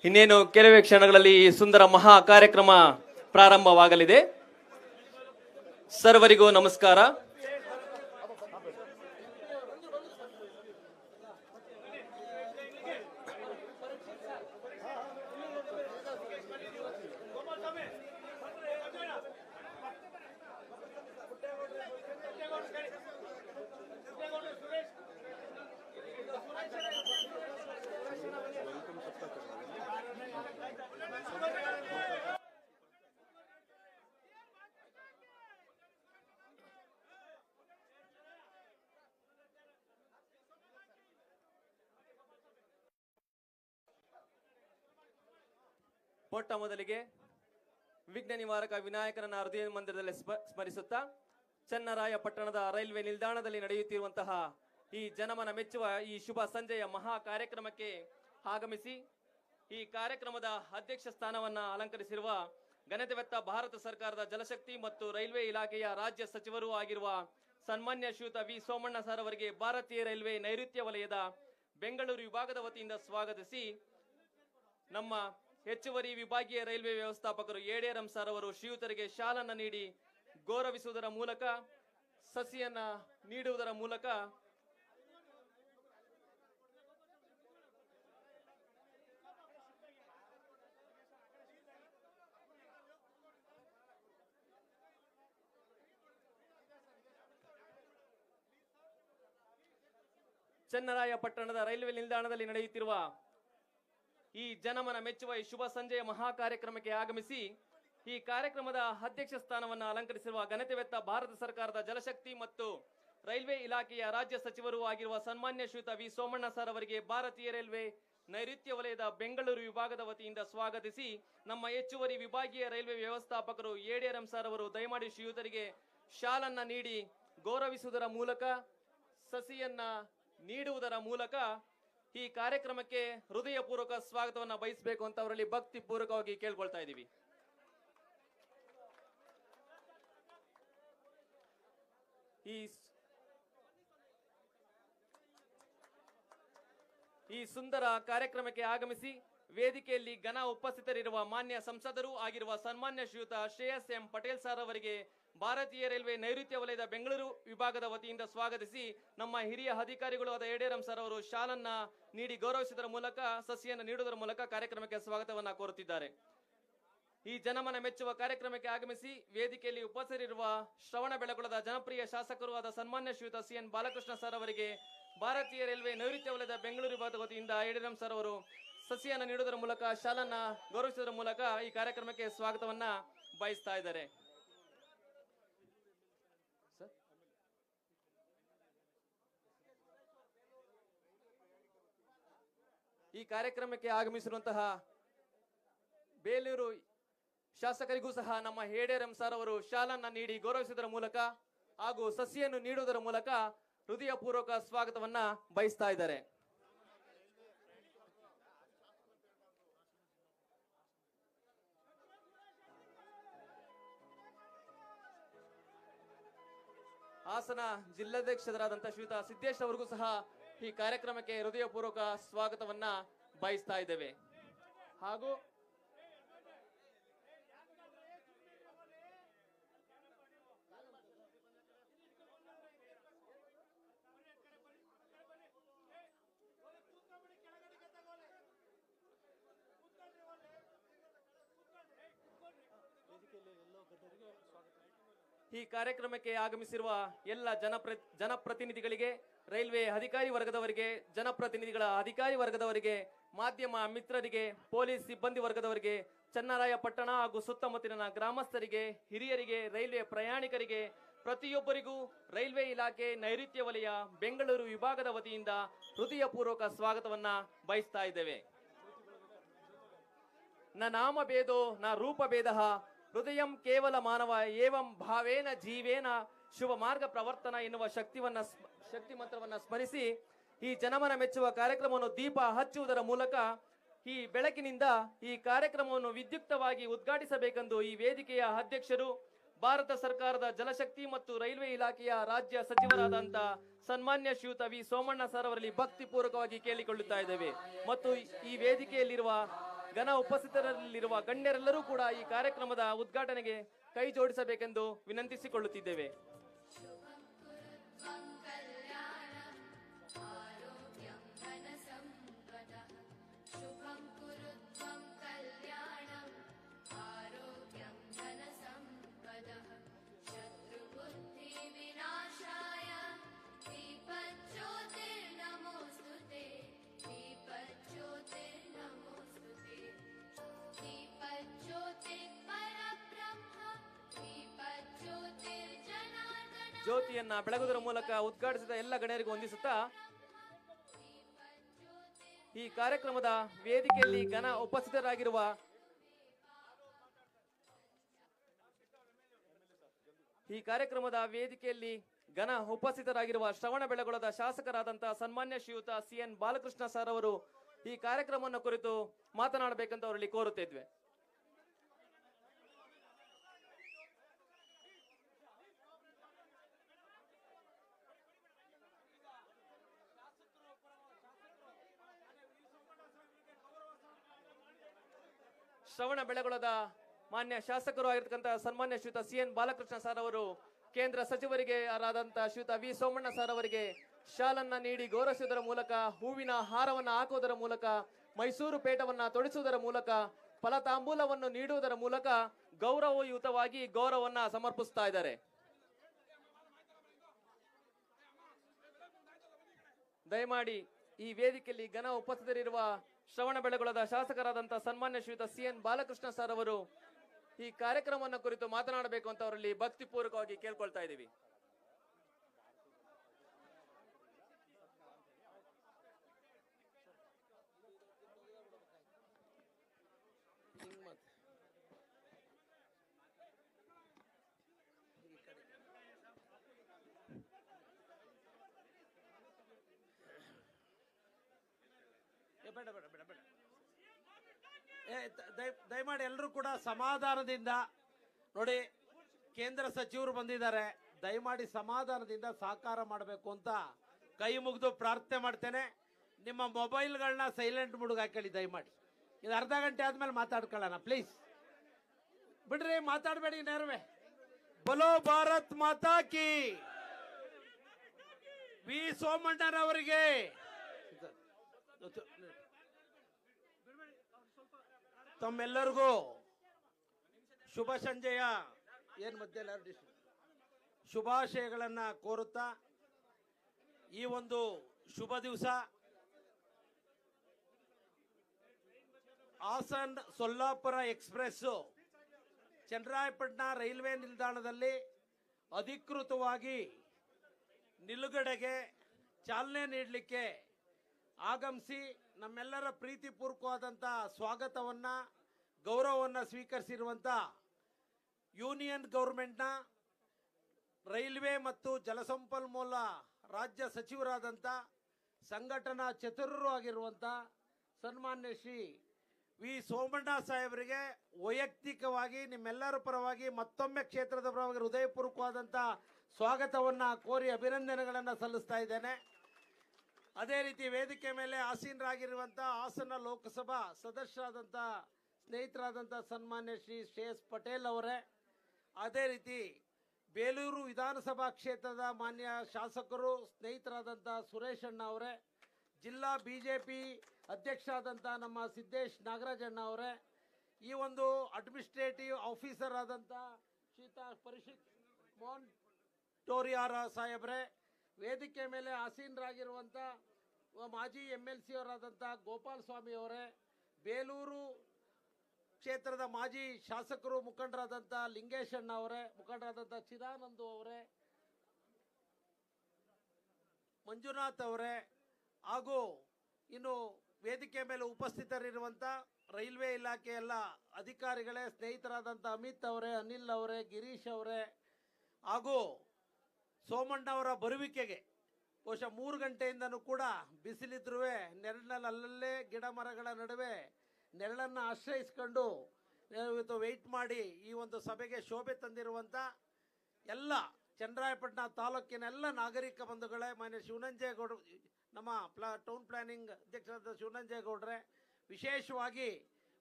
ಇನ್ನೇನು ಕೆಲವೇ ಕ್ಷಣಗಳಲ್ಲಿ ಈ ಸುಂದರ ಮಹಾ ಕಾರ್ಯಕ್ರಮ ಪ್ರಾರಂಭವಾಗಲಿದೆ. ಸರ್ವರಿಗೂ ನಮಸ್ಕಾರ. ಮೊಟ್ಟ ಮೊದಲಿಗೆ ವಿಘ್ನ ನಿವಾರಕ ವಿನಾಯಕನ ಹೃದಯ ಮಂದಿರದಲ್ಲಿ ಸ್ಮರಿಸುತ್ತಾ ಚನ್ನರಾಯಪಟ್ಟಣದ ರೈಲ್ವೆ ನಿಲ್ದಾಣದಲ್ಲಿ ನಡೆಯುತ್ತಿರುವಂತಹ ಈ ಜನಮನ ಮೆಚ್ಚುವ ಈ ಶುಭ ಸಂಜೆಯ ಮಹಾ ಕಾರ್ಯಕ್ರಮಕ್ಕೆ ಆಗಮಿಸಿ ಈ ಕಾರ್ಯಕ್ರಮದ ಅಧ್ಯಕ್ಷ ಸ್ಥಾನವನ್ನ ಅಲಂಕರಿಸಿರುವ ಘನತೆವೆತ್ತ ಭಾರತ ಸರ್ಕಾರದ ಜಲಶಕ್ತಿ ಮತ್ತು ರೈಲ್ವೆ ಇಲಾಖೆಯ ರಾಜ್ಯ ಸಚಿವರೂ ಆಗಿರುವ ಸನ್ಮಾನ್ಯ ಶ್ರೀಯುತ ವಿ ಸೋಮಣ್ಣ ಸರ್ ಅವರಿಗೆ ಭಾರತೀಯ ರೈಲ್ವೆ ನೈಋತ್ಯ ವಲಯದ ಬೆಂಗಳೂರು ವಿಭಾಗದ ವತಿಯಿಂದ ಸ್ವಾಗತಿಸಿ, ನಮ್ಮ ಹೆಚ್ಚುವರಿ ವಿಭಾಗೀಯ ರೈಲ್ವೆ ವ್ಯವಸ್ಥಾಪಕರು ಎಡಿಆರ್ಎಂ ಸರ್ ಅವರು ಶ್ರೀಯುತರಿಗೆ ಶಾಲನ್ನು ನೀಡಿ ಗೌರವಿಸುವುದರ ಮೂಲಕ, ಸಸಿಯನ್ನ ನೀಡುವುದರ ಮೂಲಕ ಚನ್ನರಾಯಪಟ್ಟಣದ ರೈಲ್ವೆ ನಿಲ್ದಾಣದಲ್ಲಿ ನಡೆಯುತ್ತಿರುವ ಈ ಜನಮನ ಮೆಚ್ಚುವ ಈ ಶುಭ ಸಂಜೆಯ ಮಹಾ ಕಾರ್ಯಕ್ರಮಕ್ಕೆ ಆಗಮಿಸಿ ಈ ಕಾರ್ಯಕ್ರಮದ ಅಧ್ಯಕ್ಷ ಸ್ಥಾನವನ್ನು ಅಲಂಕರಿಸಿರುವ ಘನತೆವೆತ್ತ ಭಾರತ ಸರ್ಕಾರದ ಜಲಶಕ್ತಿ ಮತ್ತು ರೈಲ್ವೆ ಇಲಾಖೆಯ ರಾಜ್ಯ ಸಚಿವರೂ ಆಗಿರುವ ಸನ್ಮಾನ್ಯ ಶ್ರೀಯುತ ವಿ ಸೋಮಣ್ಣ ಸರ್ ಅವರಿಗೆ ಭಾರತೀಯ ರೈಲ್ವೆ ನೈಋತ್ಯ ವಲಯದ ಬೆಂಗಳೂರು ವಿಭಾಗದ ವತಿಯಿಂದ ಸ್ವಾಗತಿಸಿ, ನಮ್ಮ ಹೆಚ್ಚುವರಿ ವಿಭಾಗೀಯ ರೈಲ್ವೆ ವ್ಯವಸ್ಥಾಪಕರು ಎಡಿಆರ್ಎಂ ಸರ್ ಅವರು ದಯಮಾಡಿ ಶ್ರೀಯುತರಿಗೆ ಶಾಲನ್ನ ನೀಡಿ ಗೌರವಿಸುವುದರ ಮೂಲಕ, ಸಸಿಯನ್ನ ನೀಡುವುದರ ಮೂಲಕ ಈ ಕಾರ್ಯಕ್ರಮಕ್ಕೆ ಹೃದಯಪೂರ್ವಕ ಸ್ವಾಗತವನ್ನ ಬಯಸಬೇಕು ಅಂತ ಅವರಲ್ಲಿ ಭಕ್ತಿ ಪೂರ್ವಕವಾಗಿ ಕೇಳ್ಕೊಳ್ತಾ ಇದ್ದೀವಿ. ಈ ಸುಂದರ ಕಾರ್ಯಕ್ರಮಕ್ಕೆ ಆಗಮಿಸಿ ವೇದಿಕೆಯಲ್ಲಿ ಘನ ಉಪಸ್ಥಿತರಿರುವ ಮಾನ್ಯ ಸಂಸದರೂ ಆಗಿರುವ ಸನ್ಮಾನ್ಯ ಶ್ರೀಯುತ ಶ್ರೇಯಸ್ ಎಂ ಪಟೇಲ್ ಸರ್ ಅವರಿಗೆ ಭಾರತೀಯ ರೈಲ್ವೆ ನೈಋತ್ಯ ವಲಯದ ಬೆಂಗಳೂರು ವಿಭಾಗದ ವತಿಯಿಂದ ಸ್ವಾಗತಿಸಿ, ನಮ್ಮ ಹಿರಿಯ ಅಧಿಕಾರಿಗಳು ಆದ ಎಡಿಆರ್ಎಂ ಸರ್ ಅವರು ಶಾಲನ್ನ ನೀಡಿ ಗೌರವಿಸುವುದರ ಮೂಲಕ, ಸಸಿಯನ್ನು ನೀಡುವುದರ ಮೂಲಕ ಕಾರ್ಯಕ್ರಮಕ್ಕೆ ಸ್ವಾಗತವನ್ನ ಕೋರುತ್ತಿದ್ದಾರೆ. ಈ ಜನಮನ ಮೆಚ್ಚುವ ಕಾರ್ಯಕ್ರಮಕ್ಕೆ ಆಗಮಿಸಿ ವೇದಿಕೆಯಲ್ಲಿ ಉಪಸ್ಥಿತರಿರುವ ಶ್ರವಣ ಬೆಳಗೊಳದ ಜನಪ್ರಿಯ ಶಾಸಕರು ಆದ ಸನ್ಮಾನ್ಯ ಶ್ರೀಯುತ ಸಿಎನ್ ಬಾಲಕೃಷ್ಣ ಸರ್ ಅವರಿಗೆ ಭಾರತೀಯ ರೈಲ್ವೆ ನೈಋತ್ಯ ವಲಯದ ಬೆಂಗಳೂರು ವಿಭಾಗದ ವತಿಯಿಂದ ಎಡಿಆರ್ಎಂ ಸರ್ ಅವರು ಸಸಿಯನ್ನು ನೀಡುವುದರ ಮೂಲಕ, ಶಾಲನ್ನ ಗೌರವಿಸುವುದರ ಮೂಲಕ ಈ ಕಾರ್ಯಕ್ರಮಕ್ಕೆ ಸ್ವಾಗತವನ್ನ ಬಯಸ್ತಾ ಇದ್ದಾರೆ. ಈ ಕಾರ್ಯಕ್ರಮಕ್ಕೆ ಆಗಮಿಸಿರುವಂತಹ ಬೇಲೂರು ಶಾಸಕರಿಗೂ ಸಹ ನಮ್ಮ ಎಡಿಆರ್ಎಂ ಸರ್ ಅವರು ಶಾಲನ್ನ ನೀಡಿ ಗೌರವಿಸುವುದರ ಮೂಲಕ ಹಾಗೂ ಸಸಿಯನ್ನು ನೀಡುವುದರ ಮೂಲಕ ಹೃದಯಪೂರ್ವಕ ಸ್ವಾಗತವನ್ನ ಬಯಸ್ತಾ ಇದ್ದಾರೆ. ಹಾಸನ ಜಿಲ್ಲಾಧ್ಯಕ್ಷರಾದಂತಹ ಶ್ರೀಯುತ ಸಿದ್ದೇಶ್ ಅವರಿಗೂ ಸಹ ಈ ಕಾರ್ಯಕ್ರಮಕ್ಕೆ ಹೃದಯಪೂರ್ವಕ ಸ್ವಾಗತವನ್ನ ಬಯಸ್ತಾ ಇದ್ದೇವೆ. ಹಾಗೂ ಈ ಕಾರ್ಯಕ್ರಮಕ್ಕೆ ಆಗಮಿಸಿರುವ ಎಲ್ಲ ಜನಪ್ರತಿನಿಧಿಗಳಿಗೆ, ರೈಲ್ವೆ ಅಧಿಕಾರಿ ವರ್ಗದವರಿಗೆ, ಜನಪ್ರತಿನಿಧಿಗಳ ಅಧಿಕಾರಿ ವರ್ಗದವರಿಗೆ, ಮಾಧ್ಯಮ ಮಿತ್ರರಿಗೆ, ಪೊಲೀಸ್ ಸಿಬ್ಬಂದಿ ವರ್ಗದವರಿಗೆ, ಚನ್ನರಾಯಪಟ್ಟಣ ಹಾಗೂ ಸುತ್ತಮುತ್ತಲಿನ ಗ್ರಾಮಸ್ಥರಿಗೆ, ಹಿರಿಯರಿಗೆ, ರೈಲ್ವೆ ಪ್ರಯಾಣಿಕರಿಗೆ, ಪ್ರತಿಯೊಬ್ಬರಿಗೂ ರೈಲ್ವೆ ಇಲಾಖೆ ನೈಋತ್ಯ ವಲಯ ಬೆಂಗಳೂರು ವಿಭಾಗದ ವತಿಯಿಂದ ಹೃದಯಪೂರ್ವಕ ಸ್ವಾಗತವನ್ನ ಬಯಸ್ತಾ ಇದ್ದೇವೆ. ನ ನಾಮ ಭೇದೋ ನ ರೂಪ ಭೇದ ಹೃದಯಂ ಕೇವಲ ಮಾನವ ಏವಂ ಭಾವೇನ ಜೀವೇನ ಶುಭ ಮಾರ್ಗ ಪ್ರವರ್ತನ ಎನ್ನುವ ಶಕ್ತಿ ಮಂತ್ರವನ್ನ ಸ್ಮರಿಸಿ ಈ ಜನಮನ ಮೆಚ್ಚುವ ಕಾರ್ಯಕ್ರಮವನ್ನು ದೀಪ ಹಚ್ಚುವುದರ ಮೂಲಕ ಈ ಬೆಳಕಿನಿಂದ ಈ ಕಾರ್ಯಕ್ರಮವನ್ನು ವಿದ್ಯುಕ್ತವಾಗಿ ಉದ್ಘಾಟಿಸಬೇಕೆಂದು ಈ ವೇದಿಕೆಯ ಅಧ್ಯಕ್ಷರು, ಭಾರತ ಸರ್ಕಾರದ ಜಲಶಕ್ತಿ ಮತ್ತು ರೈಲ್ವೆ ಇಲಾಖೆಯ ರಾಜ್ಯ ಸಚಿವರಾದಂತ ಸನ್ಮಾನ್ಯ ಶ್ರೀಯುತ ವಿ ಸೋಮಣ್ಣ ಸರ್ ಅವರಲ್ಲಿ ಭಕ್ತಿ ಪೂರ್ವಕವಾಗಿ ಕೇಳಿಕೊಳ್ಳುತ್ತಾ ಇದ್ದೇವೆ. ಮತ್ತು ಈ ವೇದಿಕೆಯಲ್ಲಿರುವ ಘನ ಉಪಸ್ಥಿತರಲ್ಲಿರುವ ಗಣ್ಯರೆಲ್ಲರೂ ಕೂಡ ಈ ಕಾರ್ಯಕ್ರಮದ ಉದ್ಘಾಟನೆಗೆ ಕೈ ಜೋಡಿಸಬೇಕೆಂದು ವಿನಂತಿಸಿಕೊಳ್ಳುತ್ತಿದ್ದೇವೆ. ಜ್ಯೋತಿಯನ್ನ ಬೆಳಗುವುದರ ಮೂಲಕ ಉದ್ಘಾಟಿಸಿದ ಎಲ್ಲ ಗಣ್ಯರಿಗೂ ವಂದಿಸುತ್ತಾ ಈ ಕಾರ್ಯಕ್ರಮದ ವೇದಿಕೆಯಲ್ಲಿ ಘನ ಉಪಸ್ಥಿತರಾಗಿರುವ ಶ್ರವಣಬೆಳಗೊಳದ ಶಾಸಕರಾದಂತಹ ಸನ್ಮಾನ್ಯ ಶ್ರೀಯುತ CN ಬಾಲಕೃಷ್ಣ ಸರ್ ಅವರು ಈ ಕಾರ್ಯಕ್ರಮವನ್ನು ಕುರಿತು ಮಾತನಾಡಬೇಕಂತ ಅವರಲ್ಲಿ ಕೋರುತ್ತಿದ್ವಿ. ಶ್ರವಣಬೆಳಗೊಳದ ಮಾನ್ಯ ಶಾಸಕರು ಆಗಿರ್ತಕ್ಕಂಥ ಸನ್ಮಾನ್ಯ ಶ್ರೀಯುತ CN ಬಾಲಕೃಷ್ಣ ಸರ್ ಅವರು ಕೇಂದ್ರ ಸಚಿವರಿಗೆ ಆದಂತಹ ಶ್ರೀಯುತ ವಿ ಸೋಮಣ್ಣ ಸರ್ ಅವರಿಗೆ ಶಾಲನ್ನ ನೀಡಿ ಗೌರವಿಸುವುದರ ಮೂಲಕ, ಹೂವಿನ ಹಾರವನ್ನ ಹಾಕುವುದರ ಮೂಲಕ, ಮೈಸೂರು ಪೇಟವನ್ನ ತೊಡಿಸುವುದರ ಮೂಲಕ, ಫಲತಾಂಬೂಲವನ್ನು ನೀಡುವುದರ ಮೂಲಕ ಗೌರವಯುತವಾಗಿ ಗೌರವವನ್ನ ಸಮರ್ಪಿಸ್ತಾ ಇದ್ದಾರೆ. ದಯಮಾಡಿ ಈ ವೇದಿಕೆಯಲ್ಲಿ ಘನ ಉಪಸ್ಥಿತರಿರುವ ಶ್ರವಣಬೆಳಗೊಳದ ಶಾಸಕರಾದಂತಹ ಸನ್ಮಾನ್ಯ ಶ್ರೀಯುತ CN ಬಾಲಕೃಷ್ಣ ಸರ್ ಅವರು ಈ ಕಾರ್ಯಕ್ರಮವನ್ನು ಕುರಿತು ಮಾತನಾಡಬೇಕು ಅಂತ ಅವರಲ್ಲಿ ಭಕ್ತಿಪೂರ್ವಕವಾಗಿ ಕೇಳ್ಕೊಳ್ತಾ ಇದ್ದೀವಿ. ದಯಮಾಡಿ ಎಲ್ಲರೂ ಕೂಡ ಸಮಾಧಾನದಿಂದ ನೋಡಿ, ಕೇಂದ್ರ ಸಚಿವರು ಬಂದಿದ್ದಾರೆ, ದಯಮಾಡಿ ಸಮಾಧಾನದಿಂದ ಸಹಕಾರ ಮಾಡಬೇಕು ಅಂತ ಕೈ ಮುಗಿದು ಪ್ರಾರ್ಥನೆ ಮಾಡ್ತೇನೆ. ನಿಮ್ಮ ಮೊಬೈಲ್ಗಳನ್ನ ಸೈಲೆಂಟ್ ಮುಡುಗ ಹಾಕೊಳ್ಳಿ ದಯಮಾಡಿ. ಇದು ಅರ್ಧ ಗಂಟೆ ಆದ್ಮೇಲೆ ಮಾತಾಡ್ಕೊಳ್ಳೋಣ ಪ್ಲೀಸ್. ಬಿಡ್ರಿ, ಮಾತಾಡಬೇಡಿ ನೇರವೇ. ಬಲೋ ಭಾರತ್ ಮಾತಾ ಕಿ. ವಿ ಸೋಮಣ್ಣನವರಿಗೆ ತಮ್ಮೆಲ್ಲರಿಗೂ ಶುಭ ಸಂಜೆಯ ಶುಭಾಶಯಗಳನ್ನ ಕೋರುತ್ತಾ, ಈ ಒಂದು ಶುಭ ದಿವಸ ಹಾಸನ್ ಸೊಲ್ಲಾಪುರ ಎಕ್ಸ್ಪ್ರೆಸ್ ಚನ್ನರಾಯಪಟ್ಟಣ ರೈಲ್ವೆ ನಿಲ್ದಾಣದಲ್ಲಿ ಅಧಿಕೃತವಾಗಿ ನಿಲುಗಡೆಗೆ ಚಾಲನೆ ನೀಡಲಿಕ್ಕೆ ಆಗಮಿಸಿ ನಮ್ಮೆಲ್ಲರ ಪ್ರೀತಿಪೂರ್ವಕವಾದಂಥ ಸ್ವಾಗತವನ್ನ, ಗೌರವವನ್ನು ಸ್ವೀಕರಿಸಿರುವಂಥ ಯೂನಿಯನ್ ಗೌರ್ಮೆಂಟ್ನ ರೈಲ್ವೆ ಮತ್ತು ಜಲಸಂಪನ್ಮೂಲ ರಾಜ್ಯ ಸಚಿವರಾದಂಥ ಸಂಘಟನಾ ಚತುರರು ಆಗಿರುವಂಥ ಸನ್ಮಾನ್ಯ ಶ್ರೀ ವಿ ಸೋಮಣ್ಣ ಸಾಹೇಬರಿಗೆ ವೈಯಕ್ತಿಕವಾಗಿ ನಿಮ್ಮೆಲ್ಲರ ಪರವಾಗಿ ಮತ್ತೊಮ್ಮೆ ಕ್ಷೇತ್ರದ ಪರವಾಗಿ ಹೃದಯಪೂರ್ವಕವಾದಂಥ ಸ್ವಾಗತವನ್ನು ಕೋರಿ ಅಭಿನಂದನೆಗಳನ್ನು ಸಲ್ಲಿಸ್ತಾ ಇದ್ದೇನೆ. ಅದೇ ರೀತಿ ವೇದಿಕೆ ಮೇಲೆ ಆಸೀನರಾಗಿರುವಂಥ ಹಾಸನ ಲೋಕಸಭಾ ಸದಸ್ಯರಾದಂಥ ಸ್ನೇಹಿತರಾದಂಥ ಸನ್ಮಾನ್ಯ ಶ್ರೀ ಶ್ರೇಯಸ್ ಪಟೇಲ್ ಅವರೇ, ಅದೇ ರೀತಿ ಬೇಲೂರು ವಿಧಾನಸಭಾ ಕ್ಷೇತ್ರದ ಮಾನ್ಯ ಶಾಸಕರು ಸ್ನೇಹಿತರಾದಂಥ ಸುರೇಶ್ ಅಣ್ಣ ಅವರೇ, ಜಿಲ್ಲಾ ಬಿಜೆಪಿ ಅಧ್ಯಕ್ಷರಾದಂಥ ನಮ್ಮ ಸಿದ್ದೇಶ್ ನಾಗರಾಜಣ್ಣ ಅವರೇ, ಈ ಒಂದು ಅಡ್ಮಿನಿಸ್ಟ್ರೇಟಿವ್ ಆಫೀಸರ್ ಆದಂಥ ಶ್ರೀತಾ ಪರಿಷತ್ ಮೋಹನ್ ಟೋರಿಯಾರ ಸಾಹೇಬ್ರೆ, ವೇದಿಕೆ ಮೇಲೆ ಆಸೀನರಾಗಿರುವಂಥ ಮಾಜಿ MLC ಅವರಾದಂಥ ಗೋಪಾಲ್ ಸ್ವಾಮಿ ಅವರೇ, ಬೇಲೂರು ಕ್ಷೇತ್ರದ ಮಾಜಿ ಶಾಸಕರು ಮುಖಂಡರಾದಂಥ ಲಿಂಗೇಶ್ ಅಣ್ಣ ಅವರೇ, ಮುಖಂಡರಾದಂಥ ಚಿದಾನಂದು ಅವರೇ, ಮಂಜುನಾಥ್ ಅವರೇ, ಹಾಗೂ ಇನ್ನು ವೇದಿಕೆ ಮೇಲೆ ಉಪಸ್ಥಿತರಿರುವಂಥ ರೈಲ್ವೆ ಇಲಾಖೆ ಎಲ್ಲ ಅಧಿಕಾರಿಗಳೇ, ಸ್ನೇಹಿತರಾದಂಥ ಅಮಿತ್ ಅವರೇ, ಅನಿಲ್ ಅವರೇ, ಗಿರೀಶ್ ಅವರೇ, ಹಾಗೂ ಸೋಮಣ್ಣ ಅವರ ಬರುವಿಕೆಗೆ ಬಹುಶಃ 3 ಗಂಟೆಯಿಂದನೂ ಕೂಡ ಬಿಸಿಲಿದ್ರೂ ನೆರಳಿನಲ್ಲಿ ಅಲ್ಲಲ್ಲೇ ಗಿಡ ಮರಗಳ ನಡುವೆ ನೆರಳನ್ನು ಆಶ್ರಯಿಸ್ಕೊಂಡು ಇವತ್ತು ವೆಯ್ಟ್ ಮಾಡಿ ಈ ಒಂದು ಸಭೆಗೆ ಶೋಭೆ ತಂದಿರುವಂಥ ಎಲ್ಲ ಚನ್ನರಾಯಪಟ್ಟಣ ತಾಲೂಕಿನ ಎಲ್ಲ ನಾಗರಿಕ ಬಂಧುಗಳೇ, ಮಾನ್ಯ ಶಿವನಂಜೇಗೌಡರು, ನಮ್ಮ ಟೌನ್ ಪ್ಲಾನಿಂಗ್ ಅಧ್ಯಕ್ಷರಾದ ಶಿವನಂಜೇಗೌಡ್ರೆ, ವಿಶೇಷವಾಗಿ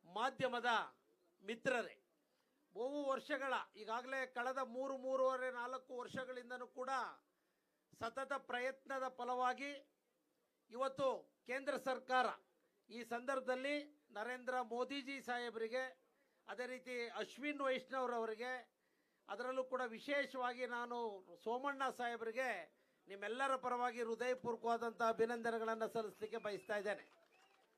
ಮಾಧ್ಯಮದ ಮಿತ್ರರೇ, ಬಹು ವರ್ಷಗಳ ಈಗಾಗಲೇ ಕಳೆದ ಮೂರುವರೆ 4 ವರ್ಷಗಳಿಂದನೂ ಕೂಡ ಸತತ ಪ್ರಯತ್ನದ ಫಲವಾಗಿ ಇವತ್ತು ಕೇಂದ್ರ ಸರ್ಕಾರ ಈ ಸಂದರ್ಭದಲ್ಲಿ ನರೇಂದ್ರ ಮೋದಿಜಿ ಸಾಹೇಬರಿಗೆ, ಅದೇ ರೀತಿ ಅಶ್ವಿನ್ ವೈಷ್ಣವ್ರವರಿಗೆ, ಅದರಲ್ಲೂ ಕೂಡ ವಿಶೇಷವಾಗಿ ನಾನು ಸೋಮಣ್ಣ ಸಾಹೇಬರಿಗೆ ನಿಮ್ಮೆಲ್ಲರ ಪರವಾಗಿ ಹೃದಯಪೂರ್ವಕವಾದಂಥ ಅಭಿನಂದನೆಗಳನ್ನು ಸಲ್ಲಿಸಲಿಕ್ಕೆ ಬಯಸ್ತಾ ಇದ್ದೇನೆ.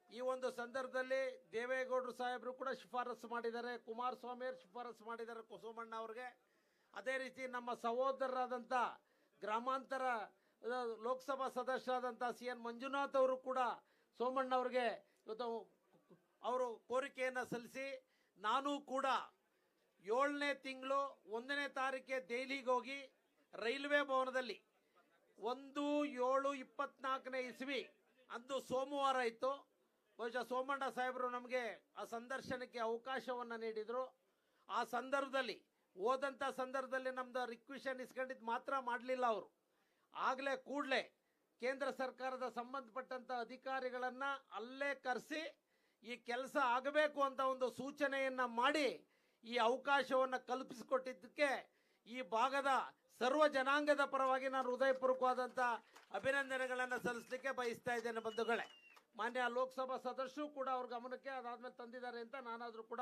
ಈ ಒಂದು ಸಂದರ್ಭದಲ್ಲಿ ದೇವೇಗೌಡರು ಸಾಹೇಬರು ಕೂಡ ಶಿಫಾರಸು ಮಾಡಿದ್ದಾರೆ, ಕುಮಾರಸ್ವಾಮಿ ಅವರು ಶಿಫಾರಸು ಮಾಡಿದ್ದಾರೆ ಸೋಮಣ್ಣ ಅವ್ರಿಗೆ. ಅದೇ ರೀತಿ ನಮ್ಮ ಸಹೋದರರಾದಂಥ ಗ್ರಾಮಾಂತರ ಲೋಕಸಭಾ ಸದಸ್ಯರಾದಂಥ CN ಮಂಜುನಾಥ್ ಅವರು ಕೂಡ ಸೋಮಣ್ಣ ಅವ್ರಿಗೆ ಇವತ್ತು ಅವರು ಕೋರಿಕೆಯನ್ನು ಸಲ್ಲಿಸಿ, ನಾನು ಕೂಡ 7ನೇ ತಿಂಗಳು 1ನೇ ತಾರೀಕಿಗೆ ದೆಹಲಿಗೆ ಹೋಗಿ ರೈಲ್ವೆ ಭವನದಲ್ಲಿ 1/7/24ನೇ ಇಸ್ವಿ ಅಂದು ಸೋಮವಾರ ಇತ್ತು. ಬಹುಶಃ ಸೋಮಣ್ಣ ಸಾಹೇಬರು ನಮಗೆ ಆ ಸಂದರ್ಶನಕ್ಕೆ ಅವಕಾಶವನ್ನು ನೀಡಿದರು. ಆ ಸಂದರ್ಭದಲ್ಲಿ ಹೋದಂಥ ಸಂದರ್ಭದಲ್ಲಿ ನಮ್ದು ರಿಕ್ವೆಷನ್ ಇಸ್ಕೊಂಡಿದ್ದು ಮಾತ್ರ ಮಾಡಲಿಲ್ಲ ಅವರು. ಆಗಲೇ ಕೂಡಲೇ ಕೇಂದ್ರ ಸರ್ಕಾರದ ಸಂಬಂಧಪಟ್ಟಂಥ ಅಧಿಕಾರಿಗಳನ್ನು ಅಲ್ಲೇ ಕರೆಸಿ ಈ ಕೆಲಸ ಆಗಬೇಕು ಅಂತ ಒಂದು ಸೂಚನೆಯನ್ನು ಮಾಡಿ ಈ ಅವಕಾಶವನ್ನು ಕಲ್ಪಿಸಿಕೊಟ್ಟಿದ್ದಕ್ಕೆ ಈ ಭಾಗದ ಸರ್ವ ಜನಾಂಗದ ಪರವಾಗಿ ನಾನು ಹೃದಯಪೂರ್ವಕವಾದಂಥ ಅಭಿನಂದನೆಗಳನ್ನು ಸಲ್ಲಿಸಲಿಕ್ಕೆ ಬಯಸ್ತಾ ಇದ್ದೇನೆ ಬಂಧುಗಳೇ. ಮಾನ್ಯ ಲೋಕಸಭಾ ಸದಸ್ಯರು ಕೂಡ ಅವ್ರ ಗಮನಕ್ಕೆ ಅದಾದ್ಮೇಲೆ ತಂದಿದ್ದಾರೆ ಅಂತ ನಾನಾದರೂ ಕೂಡ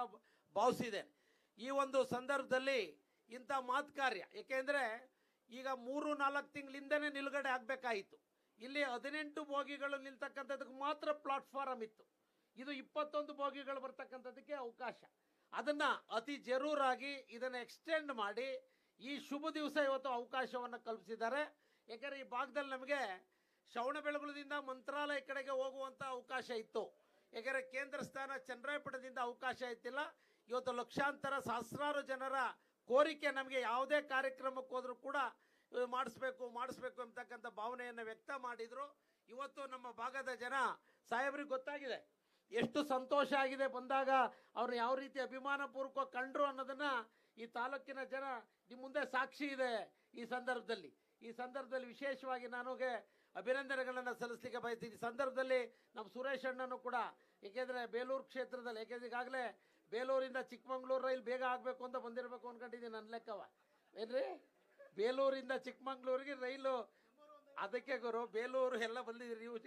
ಭಾವಿಸಿದ್ದೇನೆ. ಈ ಒಂದು ಸಂದರ್ಭದಲ್ಲಿ ಇಂಥ ಮಾತು ಕಾರ್ಯ, ಏಕೆಂದರೆ ಈಗ 3-4 ತಿಂಗಳಿಂದನೇ ನಿಲುಗಡೆ ಆಗಬೇಕಾಯಿತು. ಇಲ್ಲಿ 18 ಬೋಗಿಗಳು ನಿಲ್ತಕ್ಕಂಥದಕ್ಕೆ ಮಾತ್ರ ಪ್ಲಾಟ್ಫಾರಮ್ ಇತ್ತು. ಇದು 21 ಬೋಗಿಗಳು ಬರ್ತಕ್ಕಂಥದ್ದಕ್ಕೆ ಅವಕಾಶ. ಅದನ್ನು ಅತಿ ಜರೂರಾಗಿ ಇದನ್ನು ಎಕ್ಸ್ಟೆಂಡ್ ಮಾಡಿ ಈ ಶುಭ ದಿವಸ ಇವತ್ತು ಅವಕಾಶವನ್ನು ಕಲ್ಪಿಸಿದ್ದಾರೆ. ಯಾಕಂದರೆ ಈ ಭಾಗದಲ್ಲಿ ನಮಗೆ ಶ್ರವಣಬೆಳಗೊಳದಿಂದ ಮಂತ್ರಾಲಯ ಕಡೆಗೆ ಹೋಗುವಂಥ ಅವಕಾಶ ಇತ್ತು. ಯಾಕಂದರೆ ಕೇಂದ್ರ ಸ್ಥಾನ ಚನ್ನರಾಯಪಟ್ಟಣದಿಂದ ಅವಕಾಶ ಇತ್ತಿಲ್ಲ. ಇವತ್ತು ಲಕ್ಷಾಂತರ ಸಹಸ್ರಾರು ಜನರ ಕೋರಿಕೆ, ನಮಗೆ ಯಾವುದೇ ಕಾರ್ಯಕ್ರಮಕ್ಕೆ ಹೋದರೂ ಕೂಡ ಮಾಡಿಸ್ಬೇಕು ಅಂತಕ್ಕಂಥ ಭಾವನೆಯನ್ನು ವ್ಯಕ್ತ ಮಾಡಿದರು. ಇವತ್ತು ನಮ್ಮ ಭಾಗದ ಜನ ಸಾಹೇಬ್ರಿಗೆ ಗೊತ್ತಾಗಿದೆ ಎಷ್ಟು ಸಂತೋಷ ಆಗಿದೆ, ಬಂದಾಗ ಅವ್ರು ಯಾವ ರೀತಿ ಅಭಿಮಾನಪೂರ್ವಕ ಕಂಡ್ರು ಅನ್ನೋದನ್ನು ಈ ತಾಲೂಕಿನ ಜನ ನಿಮ್ಮ ಮುಂದೆ ಸಾಕ್ಷಿ ಇದೆ. ಈ ಸಂದರ್ಭದಲ್ಲಿ ವಿಶೇಷವಾಗಿ ನನಗೆ ಅಭಿನಂದನೆಗಳನ್ನು ಸಲ್ಲಿಸಲಿಕ್ಕೆ ಬಯಸ್ತೀನಿ. ಈ ಸಂದರ್ಭದಲ್ಲಿ ನಮ್ಮ ಸುರೇಶ್ ಅಣ್ಣನೂ ಕೂಡ, ಏಕೆಂದರೆ ಬೇಲೂರು ಕ್ಷೇತ್ರದಲ್ಲಿ, ಏಕೆಂದರೆ ಈಗಾಗಲೇ ಬೇಲೂರಿಂದ ಚಿಕ್ಕಮಂಗ್ಳೂರು ರೈಲು ಬೇಗ ಆಗಬೇಕು ಅಂತ ಬಂದಿರಬೇಕು ಅಂದ್ಕೊಂಡಿದ್ದೀನಿ ನನ್ನ ಲೆಕ್ಕವ. ಏನ್ರಿ, ಬೇಲೂರಿಂದ ಚಿಕ್ಕಮಂಗ್ಳೂರಿಗೆ ರೈಲು, ಅದಕ್ಕೆ ಗುರು ಬೇಲೂರು ಎಲ್ಲ ಬಂದಿದ್ದೀರಿ ನೀವು.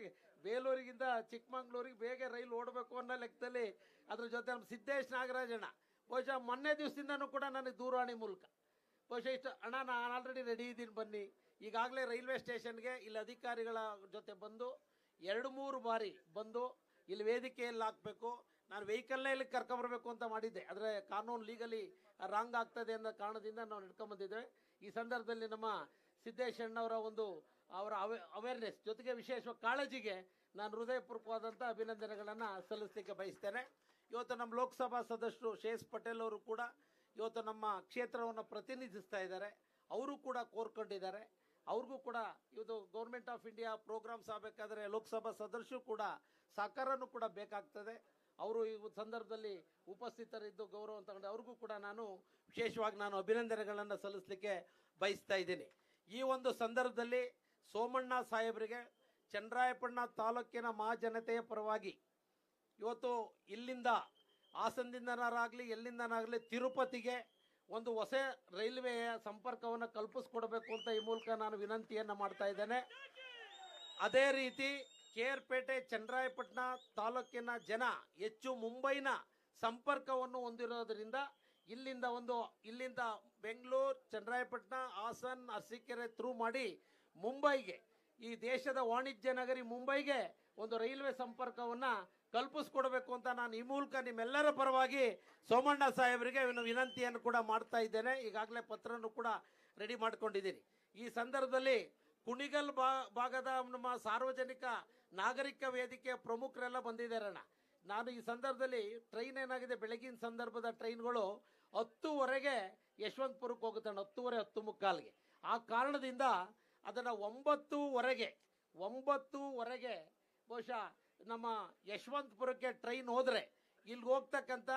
ಬೇಲೂರಿಗಿಂತ ಚಿಕ್ಕಮಂಗ್ಳೂರಿಗೆ ಬೇಗ ರೈಲು ಓಡಬೇಕು ಅನ್ನೋ ಲೆಕ್ಕದಲ್ಲಿ ಅದ್ರ ಜೊತೆ ನಮ್ಮ ಸಿದ್ದೇಶ್ ನಾಗರಾಜಣ್ಣ ಬಹುಶಃ ಮೊನ್ನೆ ದಿವಸದಿಂದನೂ ಕೂಡ ನನಗೆ ದೂರವಾಣಿ ಮೂಲಕ ಬಹುಶಃ ಇಷ್ಟು ಅಣ್ಣ ನಾನು ಆಲ್ರೆಡಿ ರೆಡಿ ಇದ್ದೀನಿ ಬನ್ನಿ. ಈಗಾಗಲೇ ರೈಲ್ವೆ ಸ್ಟೇಷನ್ಗೆ ಇಲ್ಲಿ ಅಧಿಕಾರಿಗಳ ಜೊತೆ ಬಂದು 2-3 ಬಾರಿ ಬಂದು ಇಲ್ಲಿ ವೇದಿಕೆಯಲ್ಲಿ ಹಾಕಬೇಕು, ನಾನು ವೆಹಿಕಲ್ನೇ ಇಲ್ಲಿ ಕರ್ಕೊಂಬರ್ಬೇಕು ಅಂತ ಮಾಡಿದ್ದೆ. ಆದರೆ ಕಾನೂನು ಲೀಗಲಿ ರಾಂಗ್ ಆಗ್ತದೆ ಅನ್ನೋ ಕಾರಣದಿಂದ ನಾವು ನಡ್ಕೊಂಬಂದಿದ್ದೇವೆ. ಈ ಸಂದರ್ಭದಲ್ಲಿ ನಮ್ಮ ಸಿದ್ದೇಶ್ ಅಣ್ಣವರ ಅವರ ಅವೇರ್ನೆಸ್ ಜೊತೆಗೆ ವಿಶೇಷವಾಗಿ ಕಾಳಜಿಗೆ ನಾನು ಹೃದಯಪೂರ್ವಕವಾದಂಥ ಅಭಿನಂದನೆಗಳನ್ನು ಸಲ್ಲಿಸಲಿಕ್ಕೆ ಬಯಸ್ತೇನೆ. ಇವತ್ತು ನಮ್ಮ ಲೋಕಸಭಾ ಸದಸ್ಯರು ಶೇಷ್ ಪಟೇಲ್ ಅವರು ಕೂಡ ಇವತ್ತು ನಮ್ಮ ಕ್ಷೇತ್ರವನ್ನು ಪ್ರತಿನಿಧಿಸ್ತಾ ಇದ್ದಾರೆ. ಅವರು ಕೂಡ ಕೋರ್ಕೊಂಡಿದ್ದಾರೆ. ಅವ್ರಿಗೂ ಕೂಡ ಇದು ಗೌರ್ಮೆಂಟ್ ಆಫ್ ಇಂಡಿಯಾ ಪ್ರೋಗ್ರಾಮ್ಸ್ ಆಗಬೇಕಾದ್ರೆ ಲೋಕಸಭಾ ಸದಸ್ಯರು ಕೂಡ ಸಹಕಾರನೂ ಕೂಡ ಬೇಕಾಗ್ತದೆ. ಅವರು ಈ ಸಂದರ್ಭದಲ್ಲಿ ಉಪಸ್ಥಿತರಿದ್ದು ಗೌರವ ತಗೊಂಡು ಅವ್ರಿಗೂ ಕೂಡ ನಾನು ವಿಶೇಷವಾಗಿ ಅಭಿನಂದನೆಗಳನ್ನು ಸಲ್ಲಿಸಲಿಕ್ಕೆ ಬಯಸ್ತಾ ಇದ್ದೀನಿ. ಈ ಒಂದು ಸಂದರ್ಭದಲ್ಲಿ ಸೋಮಣ್ಣ ಸಾಹೇಬರಿಗೆ ಚನ್ನರಾಯಪಟ್ಟಣ ತಾಲೂಕಿನ ಮಹಾಜನತೆಯ ಪರವಾಗಿ ಇವತ್ತು ಇಲ್ಲಿಂದ ಹಾಸನದಿಂದನಾಗಲಿ ಎಲ್ಲಿಂದನಾಗಲಿ ತಿರುಪತಿಗೆ ಒಂದು ಹೊಸ ರೈಲ್ವೆಯ ಸಂಪರ್ಕವನ್ನು ಕಲ್ಪಿಸ್ಕೊಡ್ಬೇಕು ಅಂತ ಈ ಮೂಲಕ ನಾನು ವಿನಂತಿಯನ್ನು ಮಾಡ್ತಾ ಇದ್ದೇನೆ. ಅದೇ ರೀತಿ ಕೇರ್ಪೇಟೆ ಚನ್ನರಾಯಪಟ್ಟಣ ತಾಲೂಕಿನ ಜನ ಹೆಚ್ಚು ಮುಂಬೈನ ಸಂಪರ್ಕವನ್ನು ಹೊಂದಿರೋದ್ರಿಂದ ಇಲ್ಲಿಂದ ಬೆಂಗಳೂರು, ಚನ್ನರಾಯಪಟ್ಟಣ, ಹಾಸನ್, ಅರಸೀಕೆರೆ ಥ್ರೂ ಮಾಡಿ ಮುಂಬೈಗೆ, ಈ ದೇಶದ ವಾಣಿಜ್ಯ ನಗರಿ ಮುಂಬೈಗೆ ಒಂದು ರೈಲ್ವೆ ಸಂಪರ್ಕವನ್ನು ಕಲ್ಪಿಸ್ಕೊಡ್ಬೇಕು ಅಂತ ನಾನು ಈ ಮೂಲಕ ನಿಮ್ಮೆಲ್ಲರ ಪರವಾಗಿ ಸೋಮಣ್ಣ ಸಾಹೇಬರಿಗೆ ವಿನಂತಿಯನ್ನು ಕೂಡ ಮಾಡ್ತಾ ಇದ್ದೇನೆ. ಈಗಾಗಲೇ ಪತ್ರನೂ ಕೂಡ ರೆಡಿ ಮಾಡ್ಕೊಂಡಿದ್ದೀನಿ. ಈ ಸಂದರ್ಭದಲ್ಲಿ ಕುಣಿಗಲ್ ಭಾಗದ ನಮ್ಮ ಸಾರ್ವಜನಿಕ ನಾಗರಿಕ ವೇದಿಕೆಯ ಪ್ರಮುಖರೆಲ್ಲ ಬಂದಿದ್ದಾರಣ್ಣ. ನಾನು ಈ ಸಂದರ್ಭದಲ್ಲಿ ಟ್ರೈನ್ ಏನಾಗಿದೆ, ಬೆಳಗಿನ ಸಂದರ್ಭದ ಟ್ರೈನ್ಗಳು 10:00 ಯಶವಂತಪುರಕ್ಕೆ ಹೋಗುತ್ತಣ್ಣ, 10:30, 10:45. ಆ ಕಾರಣದಿಂದ ಅದನ್ನು 9:00 ಬಹುಶಃ ನಮ್ಮ ಯಶವಂತಪುರಕ್ಕೆ ಟ್ರೈನ್ ಹೋದರೆ ಇಲ್ಲಿಗೆ ಹೋಗ್ತಕ್ಕಂಥ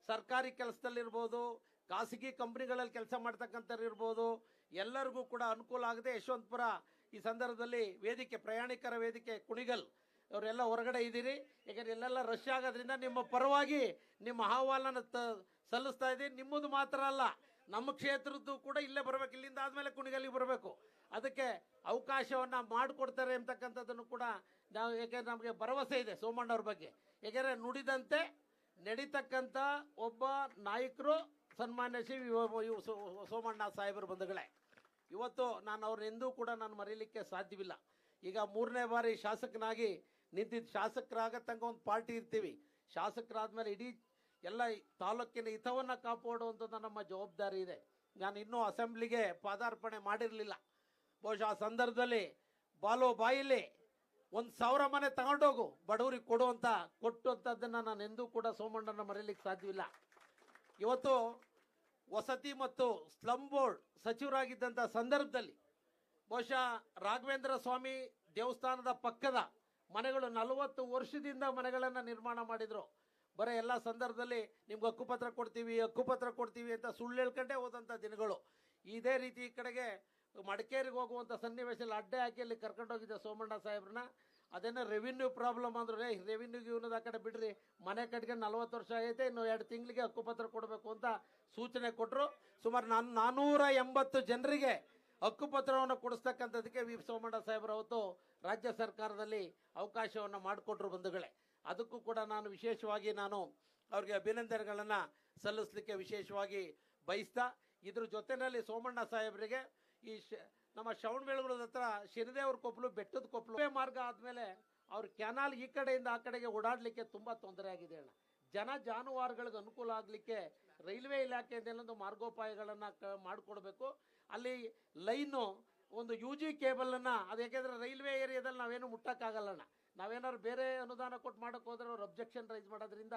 ಸರ್ಕಾರಿ ಕೆಲಸದಲ್ಲಿರ್ಬೋದು, ಖಾಸಗಿ ಕಂಪ್ನಿಗಳಲ್ಲಿ ಕೆಲಸ ಮಾಡ್ತಕ್ಕಂಥವ್ರು ಇರ್ಬೋದು, ಎಲ್ಲರಿಗೂ ಕೂಡ ಅನುಕೂಲ ಆಗಿದೆ. ಯಶವಂತಪುರ ಈ ಸಂದರ್ಭದಲ್ಲಿ ವೇದಿಕೆ, ಪ್ರಯಾಣಿಕರ ವೇದಿಕೆ ಕುಣಿಗಲ್ ಅವರೆಲ್ಲ ಹೊರಗಡೆ ಇದ್ದೀರಿ. ಯಾಕಂದ್ರೆ ಎಲ್ಲೆಲ್ಲ ರಶ್ ಆಗೋದ್ರಿಂದ ನಿಮ್ಮ ಪರವಾಗಿ ನಿಮ್ಮ ಅಹವಾಲನ್ನು ಸಲ್ಲಿಸ್ತಾ ಇದ್ದೀನಿ. ನಿಮ್ಮದು ಮಾತ್ರ ಅಲ್ಲ, ನಮ್ಮ ಕ್ಷೇತ್ರದ್ದು ಕೂಡ ಇಲ್ಲೇ ಬರಬೇಕು. ಇಲ್ಲಿಂದ ಆದಮೇಲೆ ಕುಣಿಗಲ್ಲಿಗೆ ಬರಬೇಕು. ಅದಕ್ಕೆ ಅವಕಾಶವನ್ನು ಮಾಡಿಕೊಡ್ತಾರೆ ಅಂತಕ್ಕಂಥದ್ದನ್ನು ಕೂಡ ನಾವು, ಯಾಕೆಂದ್ರೆ ನಮಗೆ ಭರವಸೆ ಇದೆ ಸೋಮಣ್ಣವ್ರ ಬಗ್ಗೆ. ಯಾಕೆಂದರೆ ನುಡಿದಂತೆ ನಡೀತಕ್ಕಂಥ ಒಬ್ಬ ನಾಯಕರು ಸನ್ಮಾನ್ಯ ಶ್ರೀ ಸೋಮಣ್ಣ ಸಾಹೇಬರು ಬಂಧುಗಳೇ. ಇವತ್ತು ನಾನು ಅವ್ರನ್ನೆಂದೂ ಕೂಡ ನಾನು ಮರೀಲಿಕ್ಕೆ ಸಾಧ್ಯವಿಲ್ಲ. ಈಗ 3ನೇ ಬಾರಿ ಶಾಸಕನಾಗಿ ನಿಂತಿದ್ದು, ಶಾಸಕರಾಗ ತನಕ ಒಂದು ಪಾರ್ಟಿ ಇರ್ತೀವಿ, ಶಾಸಕರಾದ್ಮೇಲೆ ಇಡೀ ಎಲ್ಲ ತಾಲೂಕಿನ ಹಿತವನ್ನು ಕಾಪಾಡುವಂಥದ್ದು ನಮ್ಮ ಜವಾಬ್ದಾರಿ ಇದೆ. ನಾನು ಇನ್ನೂ ಅಸೆಂಬ್ಲಿಗೆ ಪಾದಾರ್ಪಣೆ ಮಾಡಿರಲಿಲ್ಲ. ಬಹುಶಃ ಆ ಸಂದರ್ಭದಲ್ಲಿ ಬಾಯಿಲಿ 1,000 ಮನೆ ತಗೊಂಡೋಗು ಬಡವರಿಗೆ ಕೊಟ್ಟಂಥದ್ದನ್ನು ನಾನು ಎಂದೂ ಕೂಡ ಸೋಮಣ್ಣನ ಮರೀಲಿಕ್ಕೆ ಸಾಧ್ಯವಿಲ್ಲ. ಇವತ್ತು ವಸತಿ ಮತ್ತು ಸ್ಲಮ್ ಬೋರ್ಡ್ ಸಚಿವರಾಗಿದ್ದಂಥ ಸಂದರ್ಭದಲ್ಲಿ ಬಹುಶಃ ರಾಘವೇಂದ್ರ ಸ್ವಾಮಿ ದೇವಸ್ಥಾನದ ಪಕ್ಕದ ಮನೆಗಳು 40 ವರ್ಷದಿಂದ ಮನೆಗಳನ್ನು ನಿರ್ಮಾಣ ಮಾಡಿದರು. ಬರೀ ಎಲ್ಲ ಸಂದರ್ಭದಲ್ಲಿ ನಿಮ್ಗೆ ಹಕ್ಕುಪತ್ರ ಕೊಡ್ತೀವಿ ಅಂತ ಸುಳ್ಳು ಹೇಳ್ಕೊಂಡೇ ಹೋದಂಥ ದಿನಗಳು. ಇದೇ ರೀತಿ ಈ ಕಡೆಗೆ ಮಡಿಕೇರಿಗೆ ಹೋಗುವಂಥ ಸನ್ನಿವೇಶದಲ್ಲಿ ಅಡ್ಡೆ ಹಾಕಿ ಅಲ್ಲಿ ಕರ್ಕೊಂಡೋಗಿದ್ದೆ ಸೋಮಣ್ಣ ಸಾಹೇಬ್ರನ್ನ. ಅದೇನೋ ರೆವಿನ್ಯೂ ಪ್ರಾಬ್ಲಮ್ ಅಂದ್ರು, ರೆವಿನ್ಯೂಗೆ ಇವನದ ಆ ಕಡೆ ಬಿಡ್ರಿ, ಮನೆ ಕಟ್ಕೊಂಡು 40 ವರ್ಷ ಆಗೈತೆ, ಇನ್ನು 2 ತಿಂಗಳಿಗೆ ಹಕ್ಕುಪತ್ರ ಕೊಡಬೇಕು ಅಂತ ಸೂಚನೆ ಕೊಟ್ಟರು. ಸುಮಾರು 480 ಜನರಿಗೆ ಹಕ್ಕುಪತ್ರವನ್ನು ಕೊಡಿಸ್ತಕ್ಕಂಥದ್ದಕ್ಕೆ ವಿ ಸೋಮಣ್ಣ ಸಾಹೇಬ್ರು ಅವತ್ತು ರಾಜ್ಯ ಸರ್ಕಾರದಲ್ಲಿ ಅವಕಾಶವನ್ನು ಮಾಡಿಕೊಟ್ರು ಬಂಧುಗಳೇ. ಅದಕ್ಕೂ ಕೂಡ ನಾನು ವಿಶೇಷವಾಗಿ ಅವ್ರಿಗೆ ಅಭಿನಂದನೆಗಳನ್ನು ಸಲ್ಲಿಸಲಿಕ್ಕೆ ವಿಶೇಷವಾಗಿ ಬಯಸ್ತಾ, ಇದ್ರ ಜೊತೆಯಲ್ಲಿ ಸೋಮಣ್ಣ ಸಾಹೇಬರಿಗೆ ಈ ನಮ್ಮ ಶ್ರವಣಬೆಳಗೊಳದ ಹತ್ರ ಶನಿದೇವ್ರ ಕೊಪ್ಪಲು, ಬೆಟ್ಟದ ಕೊಪ್ಪಲು ಮಾರ್ಗ ಆದಮೇಲೆ ಅವ್ರ ಕ್ಯಾನಾಲ್ ಈ ಕಡೆಯಿಂದ ಆ ಕಡೆಗೆ ಓಡಾಡಲಿಕ್ಕೆ ತುಂಬ ತೊಂದರೆ ಆಗಿದೆ ಅಣ್ಣ. ಜಾನುವಾರುಗಳಿಗೆ ಅನುಕೂಲ ಆಗಲಿಕ್ಕೆ ರೈಲ್ವೆ ಇಲಾಖೆಯಿಂದ ಒಂದು ಮಾರ್ಗೋಪಾಯಗಳನ್ನು ಮಾಡಿಕೊಡ್ಬೇಕು. ಅಲ್ಲಿ ಲೈನು ಒಂದು UG ಕೇಬಲನ್ನು, ಅದು ಯಾಕೆಂದರೆ ರೈಲ್ವೆ ಏರಿಯಾದಲ್ಲಿ ನಾವೇನು ಮುಟ್ಟಕ್ಕಾಗಲ್ಲಣ್ಣ. ನಾವೇನಾದ್ರು ಬೇರೆ ಅನುದಾನ ಕೊಟ್ಟು ಮಾಡೋಕ್ಕೆ ಹೋದ್ರೆ ಅವ್ರು ಅಬ್ಜೆಕ್ಷನ್ ರೈಸ್ ಮಾಡೋದ್ರಿಂದ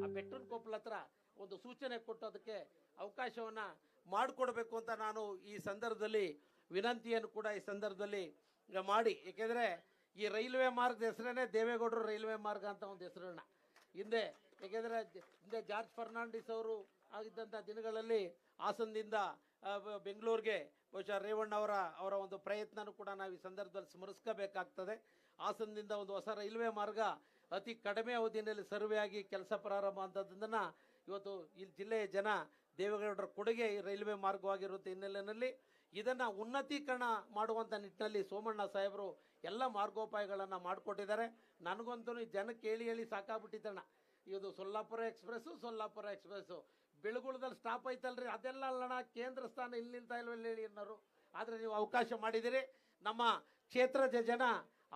ಆ ಬೆಟ್ಟದ ಕೊಪ್ಪಲ ಹತ್ರ ಒಂದು ಸೂಚನೆ ಕೊಟ್ಟು ಅದಕ್ಕೆ ಅವಕಾಶವನ್ನು ಮಾಡಿಕೊಡ್ಬೇಕು ಅಂತ ನಾನು ಈ ಸಂದರ್ಭದಲ್ಲಿ ವಿನಂತಿಯನ್ನು ಕೂಡ ಈ ಸಂದರ್ಭದಲ್ಲಿ ಮಾಡಿ. ಏಕೆಂದರೆ ಈ ರೈಲ್ವೆ ಮಾರ್ಗದ ಹೆಸರೇ ದೇವೇಗೌಡರು ರೈಲ್ವೆ ಮಾರ್ಗ ಅಂತ ಒಂದು ಹೆಸರನ್ನ ಹಿಂದೆ, ಏಕೆಂದರೆ ಹಿಂದೆ ಜಾರ್ಜ್ ಫರ್ನಾಂಡಿಸ್ ಅವರು ಆಗಿದ್ದಂಥ ದಿನಗಳಲ್ಲಿ ಹಾಸನದಿಂದ ಬೆಂಗಳೂರಿಗೆ ಬಹುಶಃ ರೇವಣ್ಣ ಅವರ ಒಂದು ಪ್ರಯತ್ನನೂ ಕೂಡ ನಾವು ಈ ಸಂದರ್ಭದಲ್ಲಿ ಸ್ಮರಿಸ್ಕೋಬೇಕಾಗ್ತದೆ. ಹಾಸನದಿಂದ ಒಂದು ಹೊಸ ರೈಲ್ವೆ ಮಾರ್ಗ ಅತಿ ಕಡಿಮೆ ಅವಧಿಯಲ್ಲಿ ಸರ್ವೆ ಆಗಿ ಕೆಲಸ ಪ್ರಾರಂಭ ಅಂತದನ್ನು ಇವತ್ತು ಈ ಜಿಲ್ಲೆಯ ಜನ ದೇವೇಗೌಡರ ಕೊಡುಗೆ ಈ ರೈಲ್ವೆ ಮಾರ್ಗವಾಗಿರುತ್ತೆ ಹಿನ್ನೆಲೆಯಲ್ಲಿ ಇದನ್ನು ಉನ್ನತೀಕರಣ ಮಾಡುವಂಥ ನಿಟ್ಟಿನಲ್ಲಿ ಸೋಮಣ್ಣ ಸಾಹೇಬರು ಎಲ್ಲ ಮಾರ್ಗೋಪಾಯಗಳನ್ನು ಮಾಡಿಕೊಟ್ಟಿದ್ದಾರೆ. ನನಗಂತೂ ಜನಕ್ಕೆ ಹೇಳಿ ಸಾಕಾಗ್ಬಿಟ್ಟಿದ್ದಣ್ಣ. ಇದು ಸೊಲ್ಲಾಪುರ ಎಕ್ಸ್ಪ್ರೆಸ್ಸು ಬೆಳಗುಳದಲ್ಲಿ ಸ್ಟಾಪ್ ಐತಲ್ರಿ, ಅದೆಲ್ಲ ಅಲ್ಲಣ್ಣ, ಕೇಂದ್ರ ಸ್ಥಾನ ಇಲ್ಲಿ ನಿಲ್ತಾ ಇಲ್ವಲ್ಲ ಹೇಳಿ ಅನ್ನೋರು. ಆದರೆ ನೀವು ಅವಕಾಶ ಮಾಡಿದಿರಿ. ನಮ್ಮ ಕ್ಷೇತ್ರದ ಜನ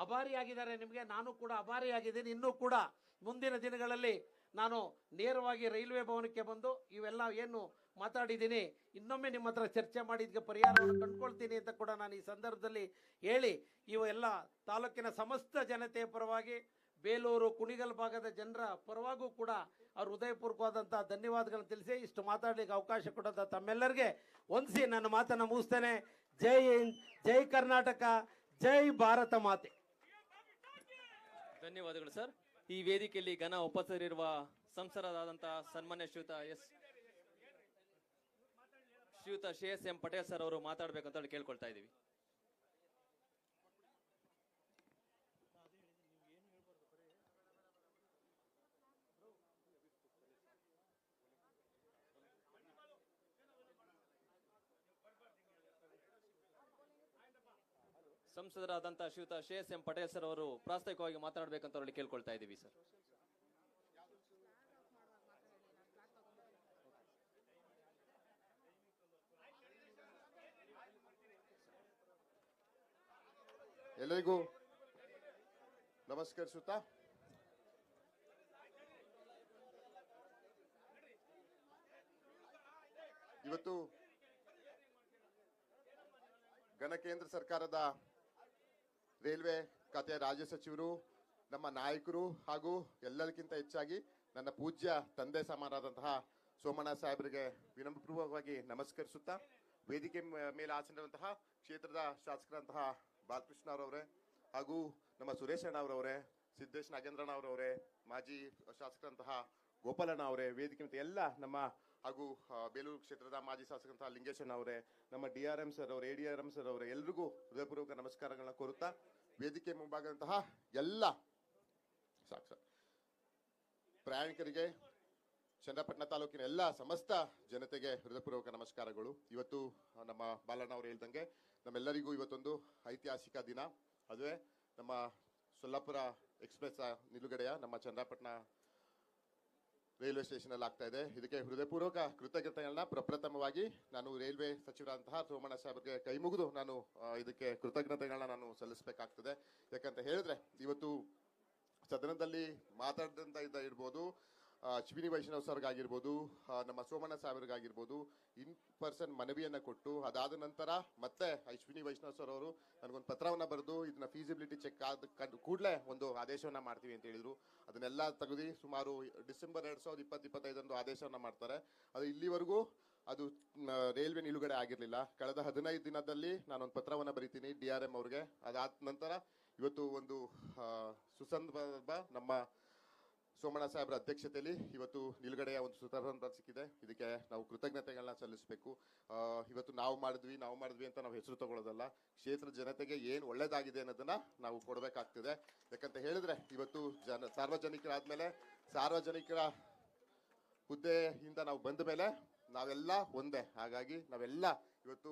ಅಭಾರಿಯಾಗಿದ್ದಾರೆ ನಿಮಗೆ, ನಾನು ಕೂಡ ಅಭಾರಿಯಾಗಿದ್ದೀನಿ. ಇನ್ನೂ ಕೂಡ ಮುಂದಿನ ದಿನಗಳಲ್ಲಿ ನಾನು ನೇರವಾಗಿ ರೈಲ್ವೆ ಭವನಕ್ಕೆ ಬಂದು ಇವೆಲ್ಲ ಏನು ಮಾತಾಡಿದ್ದೀನಿ ಇನ್ನೊಮ್ಮೆ ನಿಮ್ಮ ಹತ್ರ ಚರ್ಚೆ ಮಾಡಿದ್ಕೆ ಪರಿಹಾರವನ್ನು ಕಂಡುಕೊಳ್ತೀನಿ ಅಂತ ಕೂಡ ನಾನು ಈ ಸಂದರ್ಭದಲ್ಲಿ ಹೇಳಿ, ಇವು ಎಲ್ಲ ತಾಲೂಕಿನ ಸಮಸ್ತ ಜನತೆಯ ಪರವಾಗಿ, ಬೇಲೂರು ಕುಣಿಗಲ್ ಭಾಗದ ಜನರ ಪರವಾಗೂ ಕೂಡ ಅವ್ರ ಹೃದಯಪೂರ್ವಕವಾದಂಥ ಧನ್ಯವಾದಗಳನ್ನು ತಿಳಿಸಿ ಇಷ್ಟು ಮಾತಾಡಲಿಕ್ಕೆ ಅವಕಾಶ ಕೊಟ್ಟಂಥ ತಮ್ಮೆಲ್ಲರಿಗೆ ವಂದಿಸಿ ನನ್ನ ಮಾತನ್ನು ಮುಗಿಸ್ತೇನೆ. ಜೈ ಹಿಂದ್, ಜೈ ಕರ್ನಾಟಕ, ಜೈ ಭಾರತ ಮಾತೆ. ಧನ್ಯವಾದಗಳು ಸರ್. ಈ ವೇದಿಕೆಯಲ್ಲಿ ಘನ ಉಪಸ್ಥಿತರಿರುವ ಸಂಸದರಾದಂತಹ ಸನ್ಮಾನ್ಯ ಶ್ರೀಯುತ ಶ್ರೇಯಸ್ ಎಂ ಪಟೇಲ್ ಸರ್ ಅವರು ಮಾತಾಡಬೇಕಂತ ಹೇಳಿ ಕೇಳ್ಕೊಳ್ತಾ ಇದ್ದೀವಿ. ಸಂಸದರಾದಂತಹ ಶ್ರೀಯುತ ಶ್ರೇಯಸ್ ಎಂ ಪಟೇಲ್ ಸರ್ ಅವರು ಪ್ರಾಸ್ತಾವಿಕವಾಗಿ ಮಾತಾಡಬೇಕಂತ ಹೇಳಿ ಕೇಳ್ಕೊಳ್ತಾ ಇದ್ದೀವಿ ಸರ್. ಎಲ್ಲರಿಗೂ ನಮಸ್ಕರಿಸುತ್ತಾ ಇವತ್ತು ಘನ ಕೇಂದ್ರ ಸರ್ಕಾರದ ರೈಲ್ವೆ ಖಾತೆಯ ರಾಜ್ಯ ಸಚಿವರು, ನಮ್ಮ ನಾಯಕರು ಹಾಗೂ ಎಲ್ಲದಕ್ಕಿಂತ ಹೆಚ್ಚಾಗಿ ನನ್ನ ಪೂಜ್ಯ ತಂದೆ ಸಮಾನರಾದಂತಹ ಸೋಮಣ್ಣ ಸಾಹೇಬರಿಗೆ ವಿನಮ್ರಪೂರ್ವಕವಾಗಿ ನಮಸ್ಕರಿಸುತ್ತಾ, ವೇದಿಕೆ ಮೇಲೆ ಆಸೀನರಂತಹ ಕ್ಷೇತ್ರದ ಶಾಸಕರಂತಹ ಬಾಲಕೃಷ್ಣ ಅವರವರೇ ಹಾಗೂ ನಮ್ಮ ಸುರೇಶ್ ಅಣ್ಣ ಅವರವರೇ, ಸಿದ್ದೇಶ್ ನಾಗೇಂದ್ರಣ್ಣ ಅವರವರೇ, ಮಾಜಿ ಶಾಸಕರಂತಹ ಗೋಪಾಲಣ್ಣ ಅವರೇ, ವೇದಿಕೆ ಮತ್ತು ಎಲ್ಲ ನಮ್ಮ ಹಾಗೂ ಬೇಲೂರು ಕ್ಷೇತ್ರದ ಮಾಜಿ ಶಾಸಕರಂತಹ ಲಿಂಗೇಶಣ್ಣ ಅವರೇ, ನಮ್ಮ DRM ಸರ್ ಅವರೇ, ADRM ಸರ್ ಅವರೇ, ಎಲ್ರಿಗೂ ಹೃದಯಪೂರ್ವಕ ನಮಸ್ಕಾರಗಳನ್ನ ಕೋರುತ್ತಾ, ವೇದಿಕೆ ಮುಂಭಾಗದಂತಹ ಎಲ್ಲ ಸಾಕು ಸರ್. ಪ್ರಯಾಣಿಕರಿಗೆ, ಚನ್ನಪಟ್ಟಣ ತಾಲೂಕಿನ ಎಲ್ಲ ಸಮಸ್ತ ಜನತೆಗೆ ಹೃದಯಪೂರ್ವಕ ನಮಸ್ಕಾರಗಳು. ಇವತ್ತು ನಮ್ಮ ಬಾಲಣ್ಣ ಅವರು ಹೇಳ್ದಂಗೆ ನಮ್ಮೆಲ್ಲರಿಗೂ ಇವತ್ತೊಂದು ಐತಿಹಾಸಿಕ ದಿನ. ಅದುವೇ ನಮ್ಮ ಸೊಲ್ಲಾಪುರ ಎಕ್ಸ್ಪ್ರೆಸ್ ನಿಲುಗಡೆಯ ನಮ್ಮ ಚನ್ನಪಟ್ಟಣ ರೈಲ್ವೆ ಸ್ಟೇಷನ್ ಅಲ್ಲಿ ಆಗ್ತಾ ಇದೆ. ಇದಕ್ಕೆ ಹೃದಯಪೂರ್ವಕ ಕೃತಜ್ಞತೆಗಳನ್ನ ಪ್ರಪ್ರಥಮವಾಗಿ ನಾನು ರೈಲ್ವೆ ಸಚಿವರಾದಂತಹ ಸೋಮಣ್ಣ ಸಾಹೇಬ್ರಿಗೆ ಕೈ ಮುಗಿದು ನಾನು ಇದಕ್ಕೆ ಕೃತಜ್ಞತೆಗಳನ್ನ ನಾನು ಸಲ್ಲಿಸಬೇಕಾಗ್ತದೆ. ಯಾಕಂತ ಹೇಳಿದ್ರೆ ಇವತ್ತು ಸದನದಲ್ಲಿ ಮಾತಾಡದಂತ ಇರ್ಬೋದು, ಅಶ್ವಿನಿ ವೈಷ್ಣವ್ ಸರ್ಗಾಗಿರ್ಬೋದು, ನಮ್ಮ ಸೋಮಣ್ಣ ಸಾಹೇಬ್ರಿಗಾಗಿರ್ಬೋದು ಇನ್ ಪರ್ಸನ್ ಮನವಿಯನ್ನ ಕೊಟ್ಟು ಅದಾದ ನಂತರ ಮತ್ತೆ ಅಶ್ವಿನಿ ವೈಷ್ಣವ್ ಸರ್ ಅವರು ನನಗೊಂದು ಪತ್ರವನ್ನ ಬರೆದು ಇದನ್ನ ಫೀಸಿಬಿಲಿಟಿ ಚೆಕ್ ಆದ ಕೂಡಲೇ ಒಂದು ಆದೇಶವನ್ನ ಮಾಡ್ತೀವಿ ಅಂತ ಹೇಳಿದ್ರು. ಅದನ್ನೆಲ್ಲ ತೆಗೆದು ಸುಮಾರು ಡಿಸೆಂಬರ್ 2025 ಆದೇಶವನ್ನ ಮಾಡ್ತಾರೆ. ಅದು ಇಲ್ಲಿವರೆಗೂ ಅದು ರೈಲ್ವೆ ನಿಲುಗಡೆ ಆಗಿರ್ಲಿಲ್ಲ. ಕಳೆದ 15 ದಿನದಲ್ಲಿ ನಾನೊಂದು ಪತ್ರವನ್ನ ಬರೀತೀನಿ DRM ಅವ್ರಿಗೆ. ಅದಾದ ನಂತರ ಇವತ್ತು ಒಂದು ಸುಸಂದರ್ಭ ನಮ್ಮ ಸೋಮಣ್ಣ ಸಾಹೇಬ್ರ ಅಧ್ಯಕ್ಷತೆಯಲ್ಲಿ ಇವತ್ತು ನಿಲುಗಡೆಯ ಒಂದು ಸುಸಂದರ್ಭ ಸಿಕ್ಕಿದೆ. ಇದಕ್ಕೆ ನಾವು ಕೃತಜ್ಞತೆಗಳನ್ನ ಸಲ್ಲಿಸಬೇಕು. ಇವತ್ತು ನಾವು ಮಾಡಿದ್ವಿ ಅಂತ ನಾವು ಹೆಸರು ತಗೊಳ್ಳೋದಲ್ಲ, ಕ್ಷೇತ್ರ ಜನತೆಗೆ ಏನು ಒಳ್ಳೇದಾಗಿದೆ ಅನ್ನೋದನ್ನ ನಾವು ಕೊಡಬೇಕಾಗ್ತದೆ. ಯಾಕಂತ ಹೇಳಿದ್ರೆ ಇವತ್ತು ಸಾರ್ವಜನಿಕರಾದ್ಮೇಲೆ ಸಾರ್ವಜನಿಕರ ಹುದ್ದೆಯಿಂದ ನಾವು ಬಂದ ಮೇಲೆ ನಾವೆಲ್ಲ ಒಂದೇ. ಹಾಗಾಗಿ ನಾವೆಲ್ಲ ಇವತ್ತು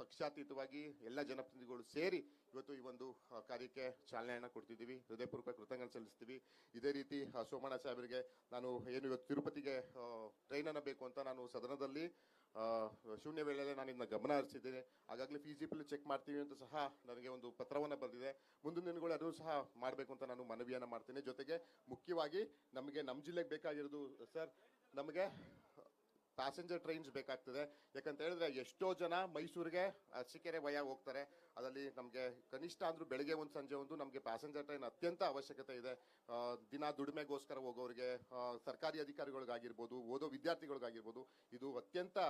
ಪಕ್ಷಾತೀತವಾಗಿ ಎಲ್ಲ ಜನಪ್ರತಿನಿಧಿಗಳು ಸೇರಿ ಇವತ್ತು ಈ ಒಂದು ಕಾರ್ಯಕ್ಕೆ ಚಾಲನೆಯನ್ನ ಕೊಡ್ತಿದ್ದೀವಿ. ಹೃದಯಪೂರ್ವಕ ಕೃತಜ್ಞತೆ ಸಲ್ಲಿಸ್ತೀವಿ. ಇದೇ ರೀತಿ ಸೋಮಣ್ಣ ಸಾಹೇಬರಿಗೆ ನಾನು ಏನು ಇವತ್ತು ತಿರುಪತಿಗೆ ಟ್ರೈನ್ ಅನ್ನ ಬೇಕು ಅಂತ ನಾನು ಸದನದಲ್ಲಿ ಶೂನ್ಯ ವೇಳೆಯಲ್ಲಿ ನಾನು ಇದನ್ನ ಗಮನ ಹರಿಸಿದ್ದೇನೆ. ಹಾಗಾಗ್ಲೇ ಫೀಸಿಬಲ್ ಚೆಕ್ ಮಾಡ್ತೀವಿ ಅಂತ ಸಹ ನನಗೆ ಒಂದು ಪತ್ರವನ್ನ ಬರೆದಿದೆ. ಮುಂದಿನ ದಿನಗಳು ಅದನ್ನು ಸಹ ಮಾಡಬೇಕು ಅಂತ ನಾನು ಮನವಿಯನ್ನ ಮಾಡ್ತೇನೆ. ಜೊತೆಗೆ ಮುಖ್ಯವಾಗಿ ನಮಗೆ ನಮ್ಮ ಜಿಲ್ಲೆಗೆ ಬೇಕಾಗಿರೋದು ಸರ್, ನಮಗೆ ಪ್ಯಾಸೆಂಜರ್ ಟ್ರೈನ್ಸ್ ಬೇಕಾಗ್ತದೆ. ಯಾಕಂತ ಹೇಳಿದ್ರೆ ಎಷ್ಟೋ ಜನ ಮೈಸೂರಿಗೆ ಅರಸೀಕೆರೆ ವಯ ಹೋಗ್ತಾರೆ. ಅದರಲ್ಲಿ ನಮಗೆ ಕನಿಷ್ಠ ಅಂದ್ರೂ ಬೆಳಗ್ಗೆ ಒಂದು ಸಂಜೆ ಒಂದು ನಮಗೆ ಪ್ಯಾಸೆಂಜರ್ ಟ್ರೈನ್ ಅತ್ಯಂತ ಅವಶ್ಯಕತೆ ಇದೆ. ದಿನ ದುಡಿಮೆಗೋಸ್ಕರ ಹೋಗೋರಿಗೆ, ಸರ್ಕಾರಿ ಅಧಿಕಾರಿಗಳಿಗಾಗಿರ್ಬೋದು, ಓದೋ ವಿದ್ಯಾರ್ಥಿಗಳಿಗಾಗಿರ್ಬೋದು ಇದು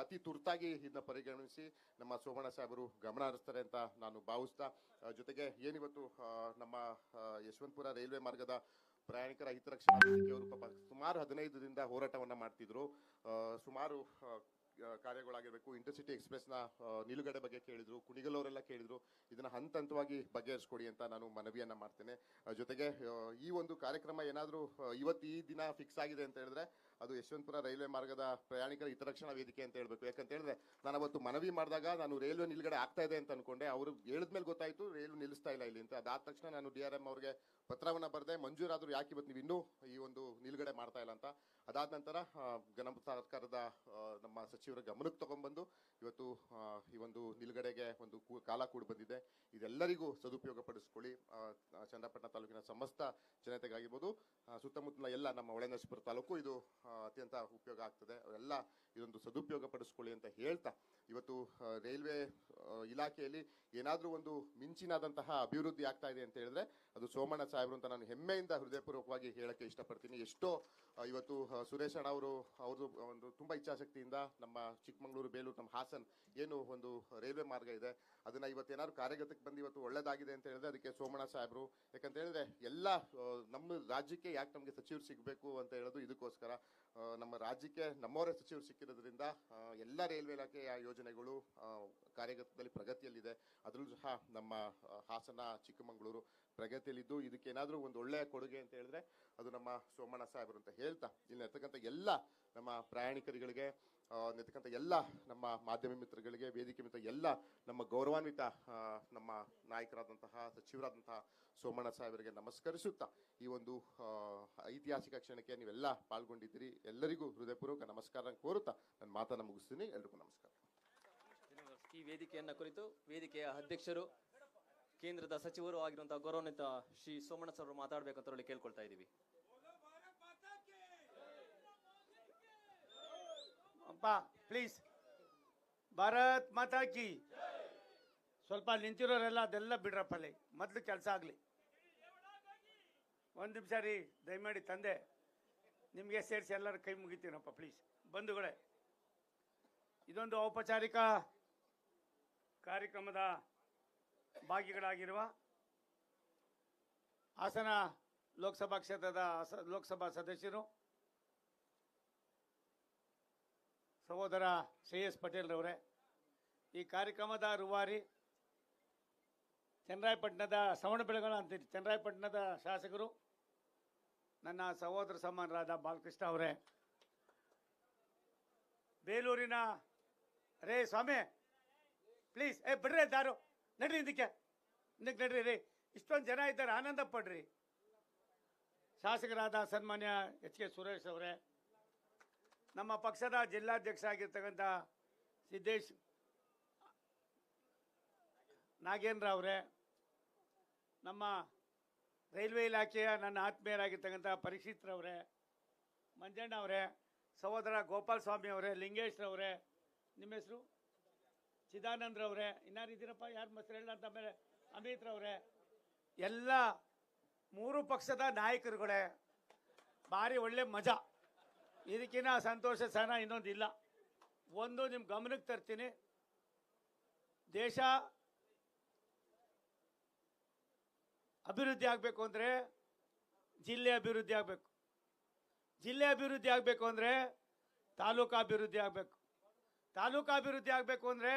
ಅತಿ ತುರ್ತಾಗಿ ಇದನ್ನ ಪರಿಗಣಿಸಿ ನಮ್ಮ ಸೋಮಣ್ಣ ಸಾಹೇಬರು ಗಮನ ಹರಿಸ್ತಾರೆ ಅಂತ ನಾನು ಭಾವಿಸ್ತಾ, ಜೊತೆಗೆ ಏನಿವತ್ತು ನಮ್ಮ ಯಶವಂತಪುರ ರೈಲ್ವೆ ಮಾರ್ಗದ ಪ್ರಯಾಣಿಕರ ಹಿತರಕ್ಷಣಾ ವೇದಿಕೆಯವರು ಪಾಪ ಸುಮಾರು 15 ದಿನದಿಂದ ಹೋರಾಟವನ್ನ ಮಾಡ್ತಿದ್ರು. ಸುಮಾರು ಕಾರ್ಯಗಳಾಗಿರ್ಬೇಕು. ಇಂಟರ್ಸಿಟಿ ಎಕ್ಸ್ಪ್ರೆಸ್ ನ ನಿಲುಗಡೆ ಬಗ್ಗೆ ಕೇಳಿದ್ರು, ಕುಣಿಗಲವರೆಲ್ಲ ಕೇಳಿದ್ರು. ಇದನ್ನ ಹಂತವಾಗಿ ಬಗೆಹರಿಸ್ಕೊಡಿ ಅಂತ ನಾನು ಮನವಿಯನ್ನ ಮಾಡ್ತೇನೆ. ಜೊತೆಗೆ ಈ ಒಂದು ಕಾರ್ಯಕ್ರಮ ಏನಾದ್ರೂ ಇವತ್ತು ಈ ದಿನ ಫಿಕ್ಸ್ ಆಗಿದೆ ಅಂತ ಹೇಳಿದ್ರೆ ಅದು ಯಶವಂತಪುರ ರೈಲ್ವೆ ಮಾರ್ಗದ ಪ್ರಯಾಣಿಕರ ಹಿತರಕ್ಷಣಾ ವೇದಿಕೆ ಅಂತ ಹೇಳ್ಬೇಕು. ಯಾಕಂತ ಹೇಳಿದ್ರೆ ನಾನು ಅವತ್ತು ಮನವಿ ಮಾಡಿದಾಗ ನಾನು ರೈಲ್ವೆ ನಿಲುಗಡೆ ಆಗ್ತಾ ಇದೆ ಅಂತ ಅನ್ಕೊಂಡೆ. ಅವರು ಹೇಳಿದ್ಮೇಲೆ ಗೊತ್ತಾಯ್ತು ರೈಲು ನಿಲ್ಲಿಸ್ತಾ ಇಲ್ಲ ಇಲ್ಲಿ ಅಂತ. ಅದಾದ ತಕ್ಷಣ ನಾನು DRM ಅವ್ರಿಗೆ ಪತ್ರವನ್ನ ಬರೆದೆ, ಮಂಜೂರಾದ್ರು ಯಾಕೆ ಇವತ್ತು ನೀವು ಇನ್ನೂ ಈ ಒಂದು ನಿಲುಗಡೆ ಮಾಡ್ತಾ ಇಲ್ಲ ಅಂತ. ಅದಾದ ನಂತರ ನಮ್ಮ ಸರ್ಕಾರದ ನಮ್ಮ ಸಚಿವರ ಗಮನಕ್ಕೆ ತಗೊಂಡ್ಬಂದು ಇವತ್ತು ಈ ಒಂದು ನಿಲುಗಡೆಗೆ ಒಂದು ಕಾಲ ಕೂಡ ಬಂದಿದೆ. ಇದೆಲ್ಲರಿಗೂ ಸದುಪಯೋಗ ಪಡಿಸ್ಕೊಳ್ಳಿ. ಚನ್ನಪಟ್ಟಣ ತಾಲೂಕಿನ ಸಮಸ್ತ ಜನತೆಗಾಗಿರ್ಬೋದು, ಸುತ್ತಮುತ್ತಲ ಎಲ್ಲ ನಮ್ಮ ಹೊಳೆನರಸೀಪುರ ತಾಲೂಕು ಇದು ಅತ್ಯಂತ ಉಪಯೋಗ ಆಗ್ತದೆ. ಅವರೆಲ್ಲ ಇದೊಂದು ಸದುಪಯೋಗ ಪಡಿಸ್ಕೊಳ್ಳಿ ಅಂತ ಹೇಳ್ತಾ, ಇವತ್ತು ರೈಲ್ವೆ ಇಲಾಖೆಯಲ್ಲಿ ಏನಾದ್ರೂ ಒಂದು ಮಿಂಚಿನಾದಂತಹ ಅಭಿವೃದ್ಧಿ ಆಗ್ತಾ ಇದೆ ಅಂತ ಹೇಳಿದ್ರೆ ಅದು ಸೋಮಣ್ಣ ಸಾಹೇಬರು ಅಂತ ನಾನು ಹೆಮ್ಮೆಯಿಂದ ಹೃದಯಪೂರ್ವಕವಾಗಿ ಹೇಳಕ್ಕೆ ಇಷ್ಟಪಡ್ತೀನಿ. ಎಷ್ಟೋ ಇವತ್ತು ಸುರೇಶ್ ಅಣ್ಣ ಅವ್ರದ್ದು ಒಂದು ತುಂಬಾ ಇಚ್ಛಾಶಕ್ತಿಯಿಂದ ನಮ್ಮ ಚಿಕ್ಕಮಗಳೂರು, ಬೇಲೂರು, ನಮ್ಮ ಹಾಸನ್ ಏನು ಒಂದು ರೈಲ್ವೆ ಮಾರ್ಗ ಇದೆ ಅದನ್ನ ಇವತ್ತೇನಾದ್ರು ಕಾರ್ಯಗತಕ್ಕೆ ಬಂದು ಇವತ್ತು ಒಳ್ಳೇದಾಗಿದೆ ಅಂತ ಹೇಳಿದ್ರೆ ಅದಕ್ಕೆ ಸೋಮಣ್ಣ ಸಾಹೇಬರು. ಯಾಕಂತ ಹೇಳಿದ್ರೆ ಎಲ್ಲ ನಮ್ಮ ರಾಜ್ಯಕ್ಕೆ ಯಾಕೆ ನಮಗೆ ಸಚಿವರು ಸಿಗಬೇಕು ಅಂತ ಹೇಳೋದು ಇದಕ್ಕೋಸ್ಕರ. ನಮ್ಮ ರಾಜ್ಯಕ್ಕೆ ನಮ್ಮವರೇ ಸಚಿವರು ಸಿಕ್ಕಿರೋದ್ರಿಂದ ಎಲ್ಲ ರೈಲ್ವೆ ಇಲಾಖೆಯ ಯೋಜನೆಗಳು ಕಾರ್ಯಗತದಲ್ಲಿ ಪ್ರಗತಿಯಲ್ಲಿದೆ. ಅದರಲ್ಲೂ ಸಹ ನಮ್ಮ ಹಾಸನ, ಚಿಕ್ಕಮಗಳೂರು ಪ್ರಗತಿಯಲ್ಲಿದ್ದು ಇದಕ್ಕೆ ಏನಾದರೂ ಒಂದು ಒಳ್ಳೆಯ ಕೊಡುಗೆ ಅಂತ ಹೇಳಿದ್ರೆ ಅದು ನಮ್ಮ ಸೋಮಣ್ಣ ಸಾಹೇಬರು ಅಂತ ಹೇಳ್ತಾ, ಇಲ್ಲಿ ಇರ್ತಕ್ಕಂಥ ಎಲ್ಲ ನಮ್ಮ ಪ್ರಯಾಣಿಕರಿಗೆ, ನಿರ್ತಕ್ಕಂಥ ಎಲ್ಲ ನಮ್ಮ ಮಾಧ್ಯಮ ಮಿತ್ರಗಳಿಗೆ, ವೇದಿಕೆ ಮಿತ್ರ ಎಲ್ಲ ನಮ್ಮ ಗೌರವಾನ್ವಿತ ನಮ್ಮ ನಾಯಕರಾದಂತಹ ಸಚಿವರಾದಂತಹ ಸೋಮಣ್ಣ ಸಾಹೇಬರಿಗೆ ನಮಸ್ಕರಿಸುತ್ತಾ ಈ ಒಂದು ಐತಿಹಾಸಿಕ ಕ್ಷಣಕ್ಕೆ ನೀವೆಲ್ಲ ಪಾಲ್ಗೊಂಡಿದ್ದೀರಿ. ಎಲ್ಲರಿಗೂ ಹೃದಯಪೂರ್ವಕ ನಮಸ್ಕಾರ ಕೋರುತ್ತಾ ನನ್ನ ಮಾತನ್ನ ಮುಗಿಸ್ತೀನಿ. ಎಲ್ರಿಗೂ ನಮಸ್ಕಾರ. ಈ ವೇದಿಕೆಯನ್ನ ಕುರಿತು ವೇದಿಕೆಯ ಅಧ್ಯಕ್ಷರು, ಕೇಂದ್ರದ ಸಚಿವರು ಆಗಿರುವಂತಹ ಗೌರವಾನ್ವಿತ ಶ್ರೀ ಸೋಮಣ್ಣ ಸರ್ ಮಾತಾಡಬೇಕಂತ ಹೇಳಿ ಕೇಳ್ಕೊಳ್ತಾ ಇದ್ದೀವಿ. ಅಪ್ಪ ಪ್ಲೀಸ್, ಭಾರತ್ ಮಾತಾ ಕಿ. ಸ್ವಲ್ಪ ನಿಂತಿರೋರೆಲ್ಲ ಅದೆಲ್ಲ ಬಿಡ್ರಪ್ಪಲ್ಲಿ, ಮೊದಲು ಕೆಲಸ ಆಗಲಿ. ಒಂದು ನಿಮಿಷ ರೀ, ದಯಮಾಡಿ ತಂದೆ ನಿಮಗೆ ಸೇರಿಸಿ ಎಲ್ಲರ ಕೈ ಮುಗಿತೀನಪ್ಪ ಪ್ಲೀಸ್. ಬಂಧುಗಳೇ, ಇದೊಂದು ಔಪಚಾರಿಕ ಕಾರ್ಯಕ್ರಮದ ಭಾಗಿಗಳಾಗಿರುವ ಹಾಸನ ಲೋಕಸಭಾ ಕ್ಷೇತ್ರದ ಲೋಕಸಭಾ ಸದಸ್ಯರು ಸಹೋದರ ಶ್ರೇಯಸ್ ಪಟೇಲ್ ರವರೇ, ಈ ಕಾರ್ಯಕ್ರಮದ ರೂವಾರಿ ಚನ್ನರಾಯಪಟ್ಟಣದ ಶ್ರವಣಬೆಳಗೊಳ ಅಂತೀರಿ, ಚನ್ನರಾಯಪಟ್ಟಣದ ಶಾಸಕರು ನನ್ನ ಸಹೋದರ ಸಮಾನರಾದ ಬಾಲಕೃಷ್ಣ ಅವರೇ, ಬೇಲೂರಿನ ರೇ ಸ್ವಾಮಿ ಪ್ಲೀಸ್ ಬಿಡ್ರಿ ದಾರು ನಡ್ರಿ ಇದಕ್ಕೆ ನಡ್ರಿ ರೀ, ಇಷ್ಟೊಂದು ಜನ ಇದ್ದಾರೆ, ಆನಂದ ಪಡ್ರಿ. ಶಾಸಕರಾದ ಸನ್ಮಾನ್ಯ ಎಚ್ ಕೆ ಸುರೇಶ್ ಅವರೇ, ನಮ್ಮ ಪಕ್ಷದ ಜಿಲ್ಲಾಧ್ಯಕ್ಷ ಆಗಿರ್ತಕ್ಕಂಥ ಸಿದ್ದೇಶ್ ನಾಗೇಂದ್ರ ಅವರೇ, ನಮ್ಮ ರೈಲ್ವೆ ಇಲಾಖೆಯ ನನ್ನ ಆತ್ಮೀಯರಾಗಿರ್ತಕ್ಕಂಥ ಪರೀಕ್ಷಿತ್ರವರೇ, ಮಂಜಣ್ಣ ಅವರೇ, ಸಹೋದರ ಗೋಪಾಲ್ ಸ್ವಾಮಿ ಅವರೇ, ಲಿಂಗೇಶ್ರವರೇ, ನಿಮ್ಮ ಹೆಸರು ಚಿದಾನಂದ್ರವರೇ, ಇನ್ನಾರಿದ್ದೀರಪ್ಪ, ಯಾರು ಹೆಸರು ಹೇಳ ಅಂತ, ಆಮೇಲೆ ಅಮಿತ್ರವರೇ, ಎಲ್ಲ ಮೂರು ಪಕ್ಷದ ನಾಯಕರುಗಳೇ, ಭಾರಿ ಒಳ್ಳೆ ಮಜಾ. ಇದಕ್ಕಿಂತ ಸಂತೋಷ ಸಹನ ಇನ್ನೊಂದಿಲ್ಲ. ಒಂದು ನಿಮ್ಮ ಗಮನಕ್ಕೆ ತರ್ತೀನಿ, ದೇಶ ಅಭಿವೃದ್ಧಿ ಆಗಬೇಕು ಅಂದರೆ ಜಿಲ್ಲೆ ಅಭಿವೃದ್ಧಿ ಆಗಬೇಕು, ಜಿಲ್ಲೆ ಅಭಿವೃದ್ಧಿ ಆಗಬೇಕು ಅಂದರೆ ತಾಲೂಕು ಅಭಿವೃದ್ಧಿ ಆಗಬೇಕು, ತಾಲೂಕು ಅಭಿವೃದ್ಧಿ ಆಗಬೇಕು ಅಂದರೆ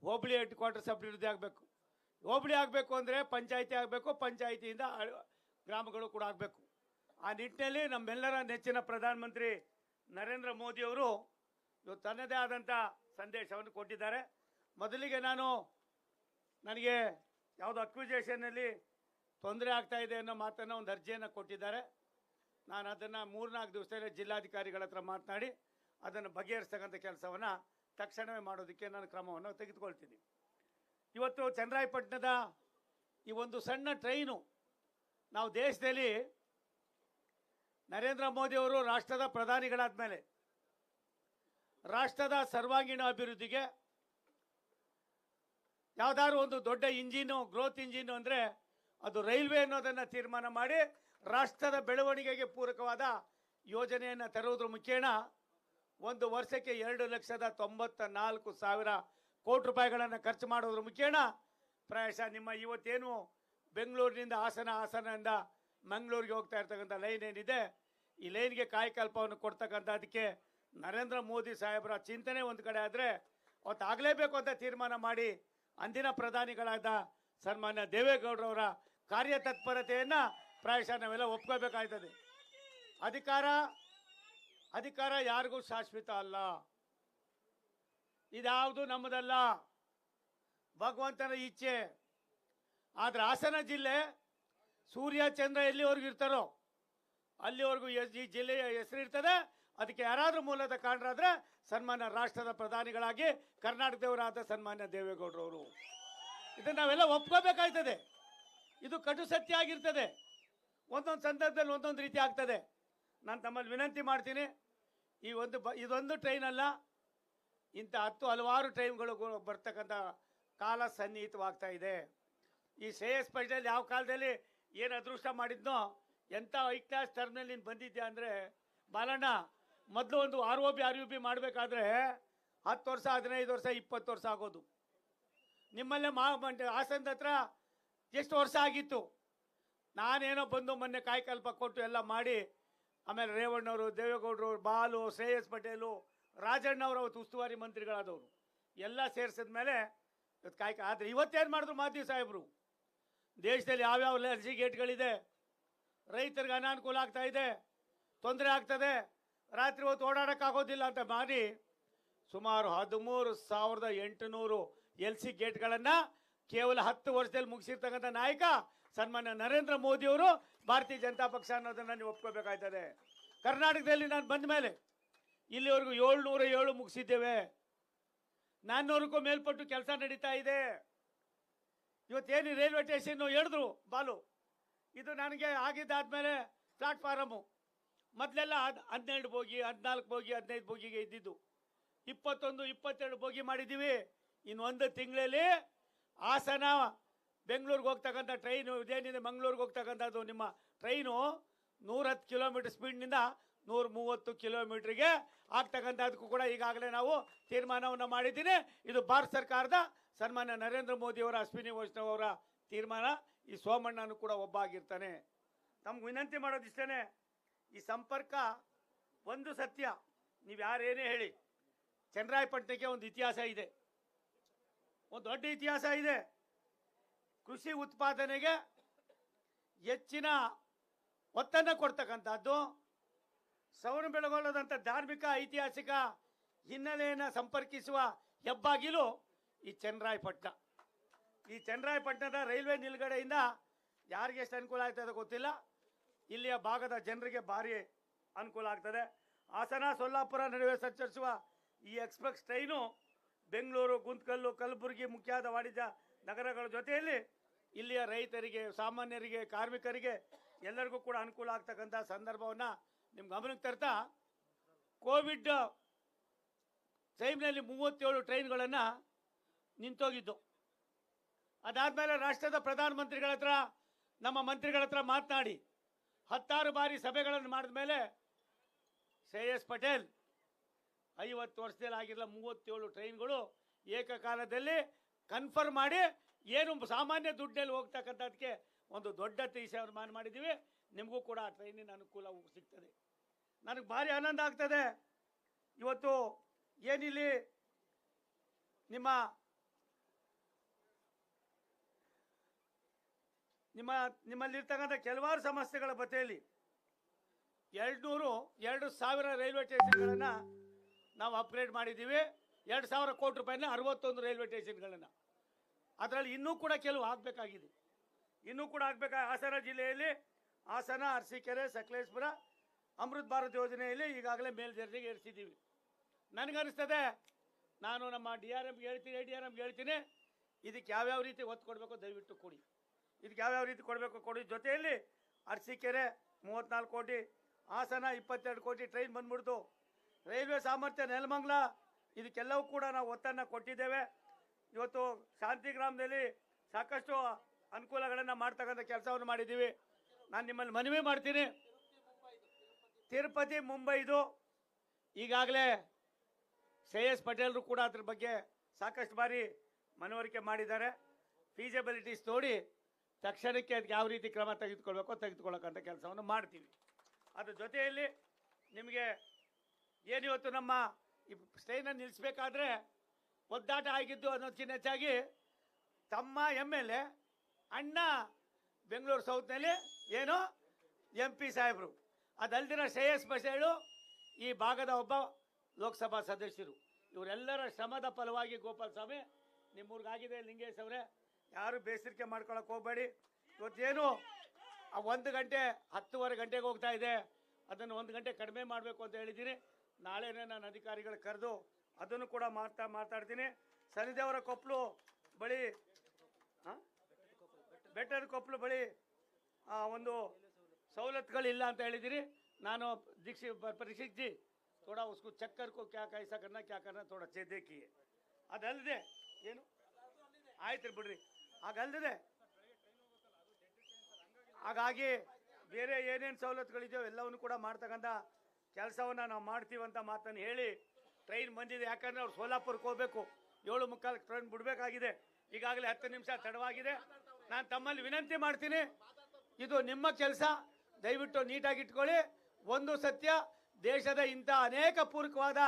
ಹೋಬಳಿ ಹೆಡ್ ಕ್ವಾರ್ಟರ್ಸ್ ಅಭಿವೃದ್ಧಿ ಆಗಬೇಕು, ಹೋಬಳಿ ಆಗಬೇಕು ಅಂದರೆ ಪಂಚಾಯಿತಿ ಆಗಬೇಕು, ಪಂಚಾಯಿತಿಯಿಂದ ಗ್ರಾಮಗಳು ಕೂಡ ಆಗಬೇಕು. ಆ ನಿಟ್ಟಿನಲ್ಲಿ ನಮ್ಮೆಲ್ಲರ ನೆಚ್ಚಿನ ಪ್ರಧಾನಮಂತ್ರಿ ನರೇಂದ್ರ ಮೋದಿಯವರು ಇವತ್ತು ತನ್ನದೇ ಆದಂಥ ಸಂದೇಶವನ್ನು ಕೊಟ್ಟಿದ್ದಾರೆ. ಮೊದಲಿಗೆ ನನಗೆ ಯಾವುದೋ ಅಕ್ವಿಜೇಷನ್ನಲ್ಲಿ ತೊಂದರೆ ಆಗ್ತಾ ಇದೆ ಅನ್ನೋ ಮಾತನ್ನು ಒಂದು ಅರ್ಜಿಯನ್ನು ಕೊಟ್ಟಿದ್ದಾರೆ. ನಾನು ಅದನ್ನು 3-4 ದಿವಸದಲ್ಲಿ ಜಿಲ್ಲಾಧಿಕಾರಿಗಳ ಹತ್ರ ಮಾತನಾಡಿ ಅದನ್ನು ಬಗೆಹರಿಸ್ತಕ್ಕಂಥ ಕೆಲಸವನ್ನು ತಕ್ಷಣವೇ ಮಾಡೋದಕ್ಕೆ ನಾನು ಕ್ರಮವನ್ನು ತೆಗೆದುಕೊಳ್ತೀನಿ. ಇವತ್ತು ಚನ್ನರಾಯಪಟ್ಟಣದ ಈ ಒಂದು ಸಣ್ಣ ಟ್ರೈನು, ನಾವು ದೇಶದಲ್ಲಿ ನರೇಂದ್ರ ಮೋದಿಯವರು ರಾಷ್ಟ್ರದ ಪ್ರಧಾನಿಗಳಾದ ಮೇಲೆ ರಾಷ್ಟ್ರದ ಸರ್ವಾಂಗೀಣ ಅಭಿವೃದ್ಧಿಗೆ ಯಾವುದಾದ್ರು ಒಂದು ದೊಡ್ಡ ಇಂಜಿನು, ಗ್ರೋತ್ ಇಂಜಿನು ಅಂದರೆ ಅದು ರೈಲ್ವೆ ಅನ್ನೋದನ್ನು ತೀರ್ಮಾನ ಮಾಡಿ ರಾಷ್ಟ್ರದ ಬೆಳವಣಿಗೆಗೆ ಪೂರಕವಾದ ಯೋಜನೆಯನ್ನು ತರುವುದರ ಮುಖೇನ ಒಂದು ವರ್ಷಕ್ಕೆ 2,94,000 ಕೋಟಿ ರೂಪಾಯಿಗಳನ್ನು ಖರ್ಚು ಮಾಡೋದ್ರ ಮುಖೇನ ಪ್ರಾಯಶಃ ನಿಮ್ಮ ಇವತ್ತೇನು ಬೆಂಗಳೂರಿನಿಂದ ಹಾಸನದಿಂದ ಮಂಗಳೂರಿಗೆ ಹೋಗ್ತಾ ಇರ್ತಕ್ಕಂಥ ಲೈನ್ ಏನಿದೆ, ಈ ಲೈನ್ಗೆ ಕಾಯಕಲ್ಪವನ್ನು ಕೊಡ್ತಕ್ಕಂಥದಕ್ಕೆ ನರೇಂದ್ರ ಮೋದಿ ಸಾಹೇಬರ ಚಿಂತನೆ ಒಂದು ಕಡೆ ಆದರೆ ಅವತ್ತು ಆಗಲೇಬೇಕು ಅಂತ ತೀರ್ಮಾನ ಮಾಡಿ ಅಂದಿನ ಪ್ರಧಾನಿಗಳಾದ ಸನ್ಮಾನ್ಯ ದೇವೇಗೌಡರವರ ಕಾರ್ಯತತ್ಪರತೆಯನ್ನು ಪ್ರಾಯಶಃ ನಾವೆಲ್ಲ ಒಪ್ಕೋಬೇಕಾಗ್ತದೆ. ಅಧಿಕಾರ ಯಾರಿಗೂ ಶಾಶ್ವತ ಅಲ್ಲ, ಇದ್ಯಾವುದು ನಮ್ಮದಲ್ಲ, ಭಗವಂತನ ಇಚ್ಛೆ. ಆದರೆ ಹಾಸನ ಜಿಲ್ಲೆ ಸೂರ್ಯ ಚಂದ್ರ ಎಲ್ಲಿವರೆಗೂ ಇರ್ತಾರೋ ಅಲ್ಲಿವರೆಗೂ ಈ ಜಿಲ್ಲೆಯ ಹೆಸರಿರ್ತದೆ. ಅದಕ್ಕೆ ಯಾರಾದರೂ ಮೂಲದ ಕಾರಣರಾದರೆ ಸನ್ಮಾನ್ಯ ರಾಷ್ಟ್ರದ ಪ್ರಧಾನಿಗಳಾಗಿ ಕರ್ನಾಟಕದವರಾದ ಸನ್ಮಾನ್ಯ ದೇವೇಗೌಡರವರು. ಇದನ್ನು ನಾವೆಲ್ಲ ಒಪ್ಕೋಬೇಕಾಗ್ತದೆ. ಇದು ಕಟು ಸತ್ಯ ಆಗಿರ್ತದೆ, ಒಂದೊಂದು ಸಂದರ್ಭದಲ್ಲಿ ಒಂದೊಂದು ರೀತಿ ಆಗ್ತದೆ. ನಾನು ತಮ್ಮಲ್ಲಿ ವಿನಂತಿ ಮಾಡ್ತೀನಿ, ಇದೊಂದು ಟ್ರೈನ್ ಅಲ್ಲ, ಇಂಥ ಹಲವಾರು ಟ್ರೈನ್ಗಳು ಬರ್ತಕ್ಕಂಥ ಕಾಲ ಸನ್ನಿಹಿತವಾಗ್ತಾ ಇದೆ. ಈ ಶ್ರೇಯಸ್ ಪಟೇಲ್ ಯಾವ ಕಾಲದಲ್ಲಿ ಏನು ಅದೃಷ್ಟ ಮಾಡಿದ್ನೋ, ಎಂಥ ಹೈ ಕ್ಲಾಸ್ ಟರ್ಮ್ನಲ್ಲಿ ನೀನು ಬಂದಿದ್ಯಾ ಅಂದರೆ ಬಾಲಣ್ಣ, ಮೊದಲು ಒಂದು ROB ಮಾಡಬೇಕಾದ್ರೆ 10 ವರ್ಷ, 15 ವರ್ಷ, 20 ವರ್ಷ ಆಗೋದು. ನಿಮ್ಮಲ್ಲೇ ಹಾಸನದ ಹತ್ರ ಎಷ್ಟು ವರ್ಷ ಆಗಿತ್ತು. ನಾನೇನೋ ಬಂದು ಮೊನ್ನೆ ಕಾಯಕಲ್ಪ ಕೊಟ್ಟು ಎಲ್ಲ ಮಾಡಿ, ಆಮೇಲೆ ರೇವಣ್ಣವರು, ದೇವೇಗೌಡರು, ಬಾಲು, ಶ್ರೇಯಸ್ ಪಟೇಲು, ರಾಜಣ್ಣವರು ಅವತ್ತು ಉಸ್ತುವಾರಿ ಮಂತ್ರಿಗಳಾದವರು ಎಲ್ಲ ಸೇರಿಸಿದ ಮೇಲೆ ಇವತ್ತು ಆದರೆ ಇವತ್ತೇನು ಮಾಡಿದ್ರು ಮಾಧವಿ ಸಾಹೇಬರು, ದೇಶದಲ್ಲಿ ಯಾವ್ಯಾವ ಎನರ್ಜಿ ಗೇಟ್ಗಳಿದೆ, ರೈತರಿಗೆ ಅನಾನುಕೂಲ ಆಗ್ತಾ ಇದೆ, ತೊಂದರೆ ಆಗ್ತದೆ, ರಾತ್ರಿ ಹೊತ್ತು ಓಡಾಡೋಕ್ಕಾಗೋದಿಲ್ಲ ಅಂತ ಮಾಡಿ ಸುಮಾರು 13,800 LC ಗೇಟ್ಗಳನ್ನು ಕೇವಲ 10 ವರ್ಷದಲ್ಲಿ ಮುಗಿಸಿರ್ತಕ್ಕಂಥ ನಾಯಕ ಸನ್ಮಾನ್ಯ ನರೇಂದ್ರ ಮೋದಿಯವರು, ಭಾರತೀಯ ಜನತಾ ಪಕ್ಷ ಅನ್ನೋದನ್ನು ನೀವು ಒಪ್ಕೋಬೇಕಾಗ್ತದೆ. ಕರ್ನಾಟಕದಲ್ಲಿ ನಾನು ಬಂದ ಮೇಲೆ ಇಲ್ಲಿವರೆಗೂ 707 ಮುಗಿಸಿದ್ದೇವೆ, 400ಕ್ಕೂ ಮೇಲ್ಪಟ್ಟು ಕೆಲಸ ನಡೀತಾ ಇದೆ. ಇವತ್ತೇನು ರೈಲ್ವೆ ಸ್ಟೇಷನ್ನು ಹೇಳಿದ್ರು ಬಾಲು, ಇದು ನನಗೆ ಆಗಿದ್ದಾದ್ಮೇಲೆ ಪ್ಲಾಟ್ಫಾರಮು ಮೊದಲೆಲ್ಲ 12 ಬೋಗಿ, 14 ಬೋಗಿ, 15 ಬೋಗಿಗೆ ಇದ್ದಿದ್ದು 21, 22 ಬೋಗಿ ಮಾಡಿದ್ದೀವಿ. ಇನ್ನು ಒಂದು ತಿಂಗಳಲ್ಲಿ ಹಾಸನ ಬೆಂಗಳೂರಿಗೆ ಹೋಗ್ತಕ್ಕಂಥ ಟ್ರೈನು ಇದೇನಿದೆ, ಮಂಗಳೂರಿಗೆ ಹೋಗ್ತಕ್ಕಂಥದ್ದು ನಿಮ್ಮ ಟ್ರೈನು 110 ಕಿಲೋಮೀಟರ್ ಸ್ಪೀಡ್ನಿಂದ 130 ಕಿಲೋಮೀಟ್ರಿಗೆ ಆಗ್ತಕ್ಕಂಥದ್ದಕ್ಕೂ ಕೂಡ ಈಗಾಗಲೇ ನಾವು ತೀರ್ಮಾನವನ್ನು ಮಾಡಿದ್ದೀನಿ. ಇದು ಭಾರತ ಸರ್ಕಾರದ ಸನ್ಮಾನ್ಯ ನರೇಂದ್ರ ಮೋದಿಯವರ, ಅಶ್ವಿನಿ ವೈಷ್ಣವ್ ಅವರ ತೀರ್ಮಾನ. ಈ ಸೋಮಣ್ಣನು ಕೂಡ ಒಬ್ಬ ಆಗಿರ್ತಾನೆ. ನಮ್ಗೆ ವಿನಂತಿ ಮಾಡೋದಿಷ್ಟೇ, ಈ ಸಂಪರ್ಕ ಒಂದು ಸತ್ಯ, ನೀವು ಯಾರೇನೇ ಹೇಳಿ, ಚನ್ನರಾಯಪಟ್ಟಣಕ್ಕೆ ಒಂದು ಇತಿಹಾಸ ಇದೆ, ಒಂದು ದೊಡ್ಡ ಇತಿಹಾಸ ಇದೆ. ಕೃಷಿ ಉತ್ಪಾದನೆಗೆ ಹೆಚ್ಚಿನ ಒತ್ತನ್ನು ಕೊಡ್ತಕ್ಕಂಥದ್ದು, ಶ್ರವಣಬೆಳಗೊಳದಂಥ ಧಾರ್ಮಿಕ ಐತಿಹಾಸಿಕ ಹಿನ್ನೆಲೆಯನ್ನು ಸಂಪರ್ಕಿಸುವ ಹೆಬ್ಬಾಗಿಲು ಈ ಚನ್ನರಾಯಪಟ್ಟಣ. ಈ ಚನ್ನರಾಯಪಟ್ಟಣದ ರೈಲ್ವೆ ನಿಲ್ಗಡೆಯಿಂದ ಯಾರಿಗೆ ಎಷ್ಟು ಅನುಕೂಲ ಆಗ್ತದೆ ಗೊತ್ತಿಲ್ಲ, ಇಲ್ಲಿಯ ಭಾಗದ ಜನರಿಗೆ ಭಾರಿ ಅನುಕೂಲ ಆಗ್ತದೆ. ಹಾಸನ ಸೊಲ್ಲಾಪುರ ನಡುವೆ ಸಂಚರಿಸುವ ಈ ಎಕ್ಸ್ಪ್ರೆಸ್ ಟ್ರೈನು ಬೆಂಗಳೂರು, ಗುಂತಕಲ್ಲು, ಕಲಬುರಗಿ ಮುಖ್ಯವಾದ ವಾಣಿಜ್ಯ ನಗರಗಳ ಜೊತೆಯಲ್ಲಿ ಇಲ್ಲಿಯ ರೈತರಿಗೆ, ಸಾಮಾನ್ಯರಿಗೆ, ಕಾರ್ಮಿಕರಿಗೆ ಎಲ್ಲರಿಗೂ ಕೂಡ ಅನುಕೂಲ ಆಗ್ತಕ್ಕಂಥ ಸಂದರ್ಭವನ್ನು ನಿಮ್ಮ ಗಮನಕ್ಕೆ ತರ್ತಾ, ಕೋವಿಡ್ ಟೈಮ್ನಲ್ಲಿ 37 ಟ್ರೈನ್ಗಳನ್ನು ನಿಂತೋಗಿದ್ದು. ಅದಾದಮೇಲೆ ರಾಷ್ಟ್ರದ ಪ್ರಧಾನಮಂತ್ರಿಗಳ ಹತ್ರ, ನಮ್ಮ ಮಂತ್ರಿಗಳ ಹತ್ರ ಮಾತನಾಡಿ 16 ಬಾರಿ ಸಭೆಗಳನ್ನು ಮಾಡಿದ ಮೇಲೆ ಶ್ರೇಯಸ್ ಪಟೇಲ್ 50 ವರ್ಷದಲ್ಲಿ ಆಗಿರಲ್ಲ 37 ಟ್ರೈನ್ಗಳು ಏಕಕಾಲದಲ್ಲಿ ಕನ್ಫರ್ಮ್ ಮಾಡಿ ಏನು ಸಾಮಾನ್ಯ ದುಡ್ಡಲ್ಲಿ ಹೋಗ್ತಕ್ಕಂಥದಕ್ಕೆ ಒಂದು ದೊಡ್ಡ ತೀರ್ಮಾನ ಮಾಡಿದ್ದೀವಿ. ನಿಮಗೂ ಕೂಡ ಆ ಟ್ರೈನಿನ ಅನುಕೂಲ ಸಿಗ್ತದೆ. ನನಗೆ ಭಾರಿ ಆನಂದ ಆಗ್ತದೆ. ಇವತ್ತು ಏನಿಲ್ಲಿ ನಿಮ್ಮಲ್ಲಿರ್ತಕ್ಕಂಥ ಕೆಲವಾರು ಸಮಸ್ಯೆಗಳ ಬತ್ತೆಯಲ್ಲಿ 2,000 ರೈಲ್ವೆ ಸ್ಟೇಷನ್ಗಳನ್ನು ನಾವು ಅಪ್ಗ್ರೇಡ್ ಮಾಡಿದ್ದೀವಿ. 2,000 ಕೋಟಿ ರೂಪಾಯಿನ 61 ರೈಲ್ವೆ ಸ್ಟೇಷನ್ಗಳನ್ನು. ಅದರಲ್ಲಿ ಇನ್ನೂ ಕೂಡ ಕೆಲವು ಆಗಬೇಕಾಗಿದೆ, ಹಾಸನ ಜಿಲ್ಲೆಯಲ್ಲಿ ಹಾಸನ, ಅರಸೀಕೆರೆ, ಸಕಲೇಶಪುರ, ಅಮೃತ್ ಭಾರತ್ ಯೋಜನೆಯಲ್ಲಿ ಈಗಾಗಲೇ ಮೇಲ್ದರ್ಜೆಗೆ ಏರಿಸಿದ್ದೀವಿ. ನನಗನ್ನಿಸ್ತದೆ, ನಾನು ನಮ್ಮ ADRMಗೆ ಹೇಳ್ತೀನಿ, ಇದಕ್ಕೆ ಯಾವ್ಯಾವ ರೀತಿ ಒತ್ತು ಕೊಡಬೇಕು ದಯವಿಟ್ಟು ಕೊಡಿ. ಕೊಡಿ. ಜೊತೆಯಲ್ಲಿ ಅರಸೀಕೆರೆ 34 ಕೋಟಿ, ಹಾಸನ 22 ಕೋಟಿ ಟ್ರೈನ್ ಬಂದ್ಬಿಡ್ತು. ರೈಲ್ವೆ ಸಾಮರ್ಥ್ಯ ನೆಲಮಂಗಲ, ಇದಕ್ಕೆಲ್ಲವೂ ಕೂಡ ನಾವು ಒತ್ತನ್ನು ಕೊಟ್ಟಿದ್ದೇವೆ. ಇವತ್ತು ಶಾಂತಿಗ್ರಾಮದಲ್ಲಿ ಸಾಕಷ್ಟು ಅನುಕೂಲಗಳನ್ನು ಮಾಡ್ತಕ್ಕಂಥ ಕೆಲಸವನ್ನು ಮಾಡಿದ್ದೀವಿ. ನಾನು ನಿಮ್ಮಲ್ಲಿ ಮನವಿ ಮಾಡ್ತೀನಿ, ತಿರುಪತಿ ಮುಂಬೈದು ಈಗಾಗಲೇ ಶ್ರೇಯಸ್ ಪಟೇಲ್ರು ಕೂಡ ಅದ್ರ ಬಗ್ಗೆ ಸಾಕಷ್ಟು ಬಾರಿ ಮನವರಿಕೆ ಮಾಡಿದ್ದಾರೆ. ಫೀಸಿಬಿಲಿಟೀಸ್ ನೋಡಿ ತಕ್ಷಣಕ್ಕೆ ಅದಕ್ಕೆ ಯಾವ ರೀತಿ ಕ್ರಮ ತೆಗೆದುಕೊಳ್ಳೋಕ್ಕಂಥ ಕೆಲಸವನ್ನು ಮಾಡ್ತೀವಿ. ಅದ್ರ ಜೊತೆಯಲ್ಲಿ ನಿಮಗೆ ಏನಿವತ್ತು ನಮ್ಮ ಈ ಟ್ರೈನನ್ನು ನಿಲ್ಲಿಸಬೇಕಾದ್ರೆ ಒದ್ದಾಟ ಆಗಿದ್ದು ಅನ್ನೋದಕ್ಕಿಂತ ಹೆಚ್ಚಾಗಿ ತಮ್ಮ MLA ಅಣ್ಣ ಬೆಂಗಳೂರು ಸೌತ್ನಲ್ಲಿ ಏನು MP ಸಾಹೇಬರು, ಅದಲ್ದಿರ ಶ್ರೇಯಸ್ ಪಟೇಲು ಈ ಭಾಗದ ಒಬ್ಬ ಲೋಕಸಭಾ ಸದಸ್ಯರು, ಇವರೆಲ್ಲರ ಶ್ರಮದ ಫಲವಾಗಿ ಗೋಪಾಲ್ ಸ್ವಾಮಿ ನಿಮ್ಮೂರಿಗಾಗಿದೆ. ಲಿಂಗೇಶ್ ಅವರೇ, ಯಾರು ಬೇಸರಿಕೆ ಮಾಡ್ಕೊಳಕ್ಕೆ ಹೋಗಬೇಡಿ. ಇವತ್ತೇನು 1 ಗಂಟೆ 10:30 ಗಂಟೆಗೆ ಹೋಗ್ತಾ ಇದೆ, ಅದನ್ನು 1 ಗಂಟೆ ಕಡಿಮೆ ಮಾಡಬೇಕು ಅಂತ ಹೇಳಿದ್ದೀನಿ. ನಾಳೆನೇ ನಾನು ಅಧಿಕಾರಿಗಳು ಕರೆದು ಅದನ್ನು ಕೂಡ ಮಾತಾಡ್ತೀನಿ. ಶನಿದೇವರ ಕೊಪ್ಪಲು ಬಳಿ, ಬೆಟ್ಟದ ಕೊಪ್ಪಲು ಬಳಿ ಒಂದು ಸವಲತ್ತುಗಳಿಲ್ಲ ಅಂತ ಹೇಳಿದ್ದೀರಿ. ನಾನು परीक्षित जी थोड़ा उसको चेक कर को क्या कैसा करना क्या करना थोड़ा चेक देखिए. ಅದಲ್ಲದೆ ಏನು ಆಯ್ತು ಬಿಡ್ರಿ, ಹಾಗಲ್ಲದೆ ಹಾಗಾಗಿ ಬೇರೆ ಏನೇನು ಸವಲತ್ತುಗಳಿದೆಯೋ ಎಲ್ಲವನ್ನು ಕೂಡ ಮಾಡ್ತಕ್ಕಂಥ ಕೆಲಸವನ್ನು ನಾವು ಮಾಡ್ತೀವಂತ ಮಾತನ್ನು ಹೇಳಿ, ಟ್ರೈನ್ ಬಂದಿದೆ. ಯಾಕಂದರೆ ಅವ್ರು ಸೋಲಾಪುರಕ್ಕೆ ಹೋಗಬೇಕು, 7:45 ಟ್ರೈನ್ ಬಿಡಬೇಕಾಗಿದೆ. ಈಗಾಗಲೇ 10 ನಿಮಿಷ ತಡವಾಗಿದೆ. ನಾನು ತಮ್ಮಲ್ಲಿ ವಿನಂತಿ ಮಾಡ್ತೀನಿ, ಇದು ನಿಮ್ಮ ಕೆಲಸ, ದಯವಿಟ್ಟು ನೀಟಾಗಿ ಇಟ್ಕೊಳ್ಳಿ. ಒಂದು ಸತ್ಯ, ದೇಶದ ಇಂಥ ಅನೇಕ ಪೂರಕವಾದ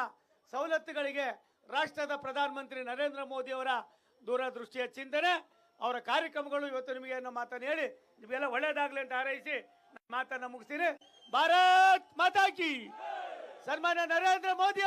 ಸವಲತ್ತುಗಳಿಗೆ ರಾಷ್ಟ್ರದ ಪ್ರಧಾನಮಂತ್ರಿ ನರೇಂದ್ರ ಮೋದಿಯವರ ದೂರದೃಷ್ಟಿಯ ಚಿಂತನೆ, ಅವರ ಕಾರ್ಯಕ್ರಮಗಳು ಇವತ್ತು ನಿಮಗೆ ಅನ್ನೋ ಮಾತನ್ನು ಹೇಳಿ ನಿಮಗೆಲ್ಲ ಒಳ್ಳೆಯದಾಗಲಿ ಅಂತ ಹಾರೈಸಿ ಮಾತನ್ನು ಮುಗಿಸ್ತೀನಿ. ಭಾರತ್ ಮಾತಾ ಕಿ, ಸನ್ಮಾನ್ಯ ನರೇಂದ್ರ ಮೋದಿ